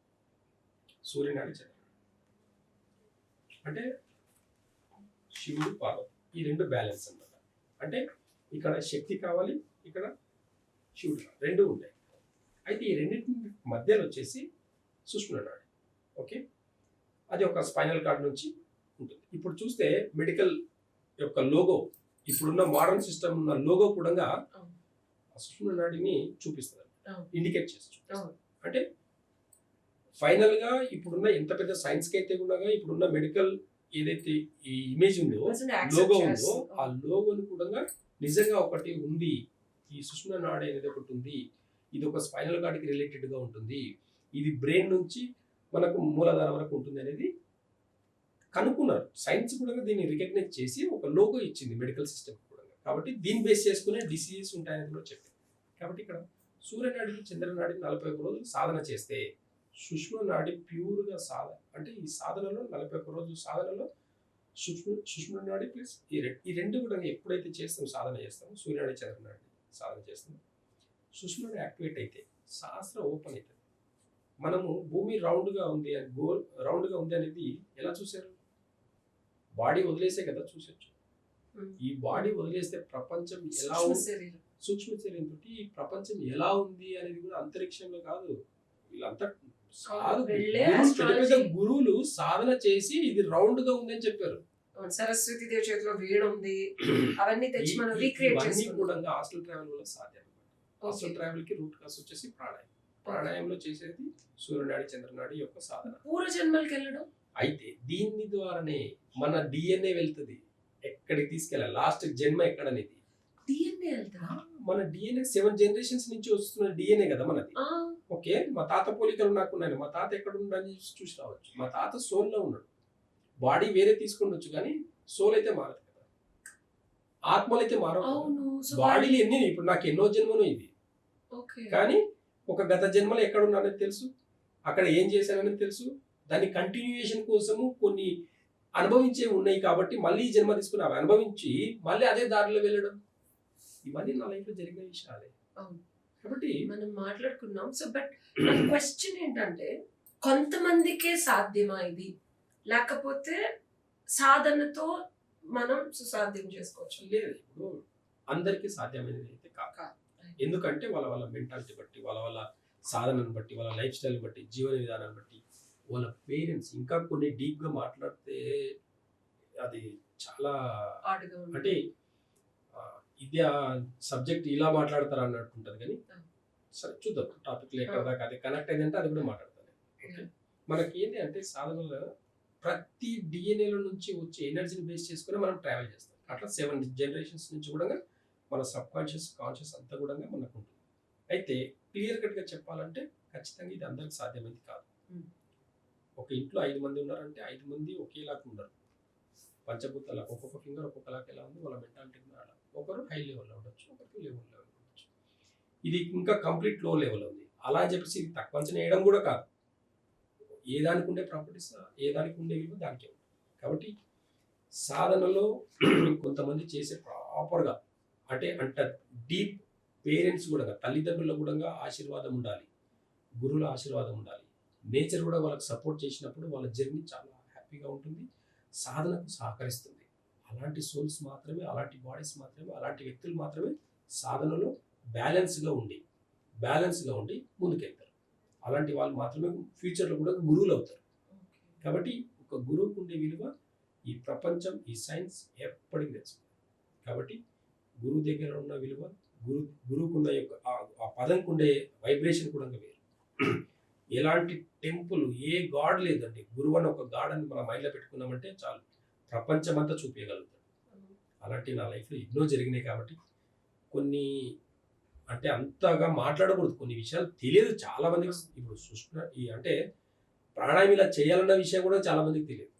సూర్యనాడి చంద్రనాడి. అంటే శివుడు పార్వతి ఈ రెండు బ్యాలెన్స్ అన్నమాట. అంటే ఇక్కడ శక్తి కావాలి, ఇక్కడ శివుడు కావాలి, రెండు ఉంటాయి. అయితే ఈ రెండింటి మధ్యలో వచ్చేసి సుష్మ నాడి. ఓకే, అది ఒక స్పైనల్ కార్డ్ నుంచి ఉంటుంది. ఇప్పుడు చూస్తే మెడికల్ యొక్క లోగో, ఇప్పుడున్న మోడర్న్ సిస్టమ్ ఉన్న లోగో కూడా సుష్మ నాడిని చూపిస్తుంది, ఇండికేట్ చేస్తుంది. అంటే ఫైనల్ గా ఇప్పుడున్న ఎంత పెద్ద సైన్స్ కి అయితే కూడా ఇప్పుడున్న మెడికల్ ఏదైతే ఈ ఇమేజ్ ఉందో, లోగో ఉందో, ఆ లోగోని కూడా నిజంగా ఒకటి ఉంది, ఈ సుష్మ నాడి అనేది ఒకటి ఉంది, ఇది ఒక స్పైనల్ కార్డ్ కి రిలేటెడ్ గా ఉంటుంది, ఇది బ్రెయిన్ నుంచి మనకు మూలాధారం వరకు ఉంటుంది అనేది కనుక్కున్నారు. సైన్స్ కూడా దీన్ని రికగ్నైజ్ చేసి ఒక లోగో ఇచ్చింది మెడికల్ సిస్టమ్ కూడా. కాబట్టి దీన్ని బేస్ చేసుకునే డిసీజెస్ ఉంటాయని కూడా చెప్పింది. కాబట్టి ఇక్కడ సూర్యనాడి చంద్రనాడి 41 రోజులు సాధన చేస్తే సుష్మ నాడి ప్యూర్గా సాధన, అంటే ఈ సాధనలో 41 రోజుల సాధనలో సుష్మ నాడి ప్లస్ ఈ రెండు కూడా ఎప్పుడైతే చేస్తాం, సాధన చేస్తామో, సూర్యనాడి చంద్రనాడి సాధన చేస్తామో, సుష్మ నాడి యాక్టివేట్ అయితే శాస్త్రం ఓపెన్ అవుతుంది. మనము భూమి రౌండ్గా ఉంది అని రౌండ్గా ఉంది అనేది ఎలా చూసారు? బాడీ వదిలేసే కదా చూసొచ్చు. ఈ బాడీ వదిలేస్తే ప్రపంచం ఎలా ఉంది, సూక్ష్మ శరీరంతో ఈ ప్రపంచం ఎలా ఉంది అనేది కూడా అంతరిక్షంలో కాదు, వీళ్ళంతా గురువులు సాధన చేసి ఇది రౌండ్ గా ఉంది అని చెప్పారు. సరస్వతి దేవి చేతిలో వేడి ఉంది, అవన్నీ తెచ్చి మనం రీక్రియేట్ చేసుకుంటాం. కూడా ఆస్ట్రల్ ట్రావెల్ వల్ల సాధ్యం. ఆస్ట్రల్ ట్రావెల్ కి రూట్ కాస్ వచ్చేసి ప్రాణాయామం. ప్రాణాయామంలో చేసేది సూర్యనాడి చంద్రనాడి యొక్క సాధన. పూర్వ జన్మలకి వెళ్ళడం. అయితే దీని ద్వారానే మన డిఎన్ఏ వెళ్తుంది, ఎక్కడికి తీసుకెళ్ళాలి, లాస్ట్ జన్మ ఎక్కడనేది డిఎన్ఏ వెళ్తా. మన డిఎన్ఏ 7 generations నుంచి వస్తున్న డిఎన్ఏ కదా మనది. ఓకే, మా తాత పోలికలు నాకు ఉన్నాయి, మా తాత ఎక్కడ ఉండని చూసి రావచ్చు. మా తాత సోల్ లో ఉన్నాడు, బాడీ వేరే తీసుకుండొచ్చు కానీ సోల్ అయితే మారదు కదా, ఆత్మలు అయితే మారవు. బాడీలు ఎన్ని, ఇప్పుడు నాకు ఎన్నో జన్మను ఇది, కానీ ఒక గత జన్మలో ఎక్కడ ఉన్నానని తెలుసు, అక్కడ ఏం చేశానని తెలుసు, దాని కంటిన్యూయేషన్ కోసము కొన్ని అనుభవించే ఉన్నాయి కాబట్టి మళ్ళీ జన్మ తీసుకుని అవి అనుభవించి మళ్ళీ అదే దారిలో వెళ్ళడం, ఇవన్నీ నా లైఫ్ లో జరిగిన విషయాలే. కాబట్టి మనం మాట్లాడుకున్నాం. సో బట్ క్వశ్చన్ ఏంటంటే, కొంతమందికే సాధ్యమా ఇది, లేకపోతే సాధనతో మనం సుసాధ్యం చేసుకోవచ్చు? లేదు, ఇప్పుడు అందరికీ సాధ్యమైనది అయితే కాదు. ఎందుకంటే వాళ్ళ వాళ్ళ మెంటాలిటీ బట్టి, వాళ్ళ వాళ్ళ సాధనను బట్టి, వాళ్ళ లైఫ్ స్టైల్ బట్టి, జీవన విధానాన్ని బట్టి, వాళ్ళ పేరెంట్స్, ఇంకా కొన్ని డీప్ గా మాట్లాడితే అది చాలా అంటే ఇది సబ్జెక్ట్ ఇలా మాట్లాడతారు అన్నట్టు ఉంటుంది. కానీ సరే చూద్దాం, టాపిక్ ఎక్కడ దాకా అది కనెక్ట్ అయిందంటే అది కూడా మాట్లాడతాను. ఓకే, మనకి ఏంటి అంటే సాధనలో ప్రతి డిఎన్ఏలో నుంచి వచ్చే ఎనర్జీని బేస్ చేసుకుని మనం ట్రావెల్ చేస్తాం. అట్లా 7 generations నుంచి కూడా మన సబ్ కాన్షియస్ కాన్షియస్ అంతా కూడా మనకు ఉంటుంది. అయితే క్లియర్ కట్గా చెప్పాలంటే ఖచ్చితంగా ఇది అందరికి సాధ్యమైంది కాదు. ఒక ఇంట్లో 5 మంది ఉన్నారంటే 5 మంది ఒకేలాగా ఉండరు. పంచభూతాల ఒక్కొక్క ఫింగర్ ఒక్కొక్కలాగా ఎలా ఉంది, వాళ్ళ మెంటాలిటీ అలా, ఒకరు హై లెవెల్లో ఉండొచ్చు, ఒకరికి లెవెల్ లెవెల్ ఉండొచ్చు. ఇది ఇంకా కంప్లీట్ లో లెవెల్ ఉంది. అలా అని చెప్పేసి ఇది తక్కువ అంచనా వేయడం కూడా కాదు. ఏ దానికి ఉండే ప్రాపర్టీస్, ఏ దానికి ఉండే విలువ దానికే ఉంటుంది. కాబట్టి సాధనలో కొంతమంది చేసే ప్రాపర్గా అంటే డీప్ పేరెంట్స్ కూడా తల్లిదండ్రులకు కూడా ఆశీర్వాదం ఉండాలి, గురువుల ఆశీర్వాదం ఉండాలి, నేచర్ కూడా వాళ్ళకి సపోర్ట్ చేసినప్పుడు వాళ్ళ జర్నీ చాలా హ్యాపీగా ఉంటుంది, సాధనకు సహకరిస్తుంది. అలాంటి సోల్స్ మాత్రమే, అలాంటి బాడీస్ మాత్రమే, అలాంటి వ్యక్తులు మాత్రమే సాధనలో బ్యాలెన్స్గా ఉండి ముందుకెళ్తారు. అలాంటి వాళ్ళు మాత్రమే ఫ్యూచర్లో కూడా గురువులు అవుతారు. కాబట్టి ఒక గురువుకు ఉండే విలువ ఈ ప్రపంచం, ఈ సైన్స్ ఎప్పటికీ తెలుస్తుంది. కాబట్టి గురువు దగ్గర ఉన్న విలువ, గురువుకున్న యొక్క ఆ పదంకు ఉండే వైబ్రేషన్ కూడా వేరు. ఎలాంటి టెంపుల్, ఏ గాడ్ లేదండి. గురువు అని ఒక గాడ్ అని మన మైండ్లో పెట్టుకున్నామంటే చాలు, ప్రపంచం అంతా చూపించగలుగుతాడు. అలాంటి నా లైఫ్లో ఎన్నో జరిగినాయి. కాబట్టి కొన్ని అంటే అంతగా మాట్లాడకూడదు, కొన్ని విషయాలు తెలియదు చాలా మందికి. ఇప్పుడు అంటే ప్రాణాయామం ఇలా చేయాలన్న విషయం కూడా చాలా మందికి తెలియదు.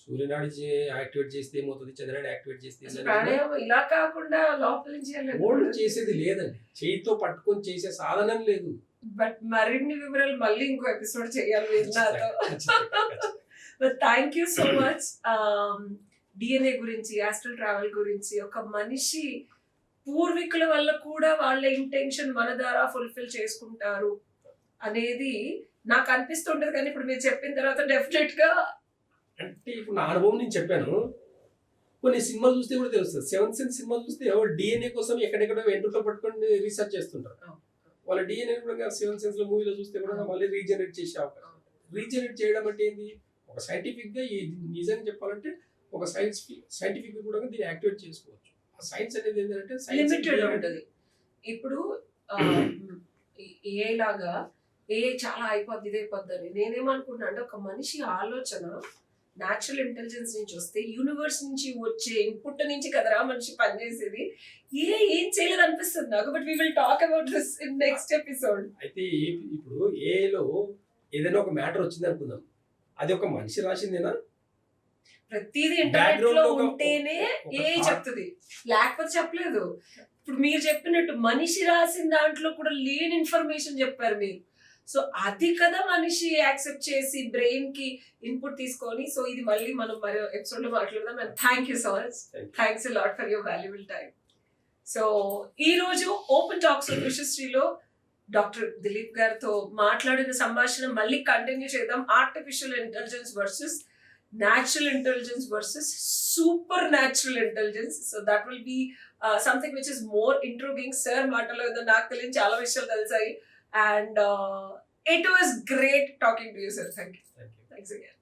సూర్యనాడి యాక్టివేట్ చేస్తే ఏమవుతుంది, చంద్రనాడి యాక్టివేట్ చేస్తే ప్రాణాయామం ఇలా కాకుండా లోపల ఓల్డ్ చేసేది లేదండి. చేయితో పట్టుకొని చేసే సాధనం లేదు. బట్ మరిన్ని వివరాలు మళ్ళీ ఇంకో ఎపిసోడ్ చేయాలి నాతో. But thank you so much. DNA గురించి, ఆస్ట్రల్ ట్రావెల్ గురించి, ఒక మనిషి పూర్వీకుల వల్ల కూడా వాళ్ళ ఇంటెన్షన్ మన ద్వారా ఫుల్ఫిల్ చేసుకుంటారు అనేది నాకు అనిపిస్తుంటది. కానీ ఇప్పుడు మీరు చెప్పిన తర్వాత డెఫినెట్ గా, అంటే ఇప్పుడు నా అనుభవం నేను చెప్పాను. కొన్ని సినిమాలు చూస్తే కూడా తెలుస్తుంది. 7th సెన్స్ సినిమాలు చూస్తే ఎవరు డిఎన్ఏ కోసం ఎక్కడెక్కడో వెంట్రుకలు పట్టుకొని రీసెర్చ్ చేస్తుంటారు. వాళ్ళ డిఎన్ఏ కూడా 7th సెన్స్ లో మూవీలో చూస్తే కూడా మళ్ళీ రీజనరేట్ చేసే అవకాశం. రీజనరేట్ చేయడం అంటే ఏంది? ఒక సైంటిఫిక్ గా నిజంగా చెప్పాలంటే ఒక సైంటిఫిక్ కూడా దీన్ని యాక్టివేట్ చేసుకోవచ్చు. ఆ సైన్స్ అనేది ఏంటంటే లిమిటెడ్ ఉంటుంది. ఇప్పుడు ఏ లాగా చాలా అయిపోద్ది, ఇది అయిపోద్ది అని నేనేమనుకుంటున్నా అంటే, ఒక మనిషి ఆలోచన న్యాచురల్ ఇంటెలిజెన్స్ నుంచి వస్తే, యూనివర్స్ నుంచి వచ్చే ఇన్పుట్ నుంచి కదరా మనిషి పనిచేసేది. ఏం చేయలేదు అనిపిస్తుంది నాకు. But we will talk about this in next episode. అయితే ఇప్పుడు ఏలో ఏదైనా ఒక మ్యాటర్ వచ్చింది అనుకుందాం, అది ఒక మనిషి రాసిందేనా? ప్రతిదీ ఇంటర్నెట్ లో ఉంటేనే చెప్తుంది, లేకపోతే చెప్పలేదు. ఇప్పుడు మీరు చెప్పినట్టు మనిషి రాసిన దాంట్లో కూడా లేని ఇన్ఫర్మేషన్ చెప్పారు మీరు. సో అది కదా మనిషి యాక్సెప్ట్ చేసి బ్రెయిన్ కి ఇన్పుట్ తీసుకొని. సో ఇది మళ్ళీ మనం మరో ఎపిసోడ్ లో మాట్లాడదాం. And thank you so much. Thanks a lot for your valuable time. So ఈ రోజు ఓపెన్ టాక్స్ విత్ ఉషశ్రీలో డాక్టర్ దిలీప్ గారితో మాట్లాడిన సంభాషణ మళ్ళీ కంటిన్యూ చేద్దాం. Artificial intelligence versus natural intelligence versus supernatural intelligence. So that will be something which is more intriguing. Sir matalo edo naaku teliyani chaala vishayalu telisayi, and it was great talking to you, sir. Thank you. Thanks again.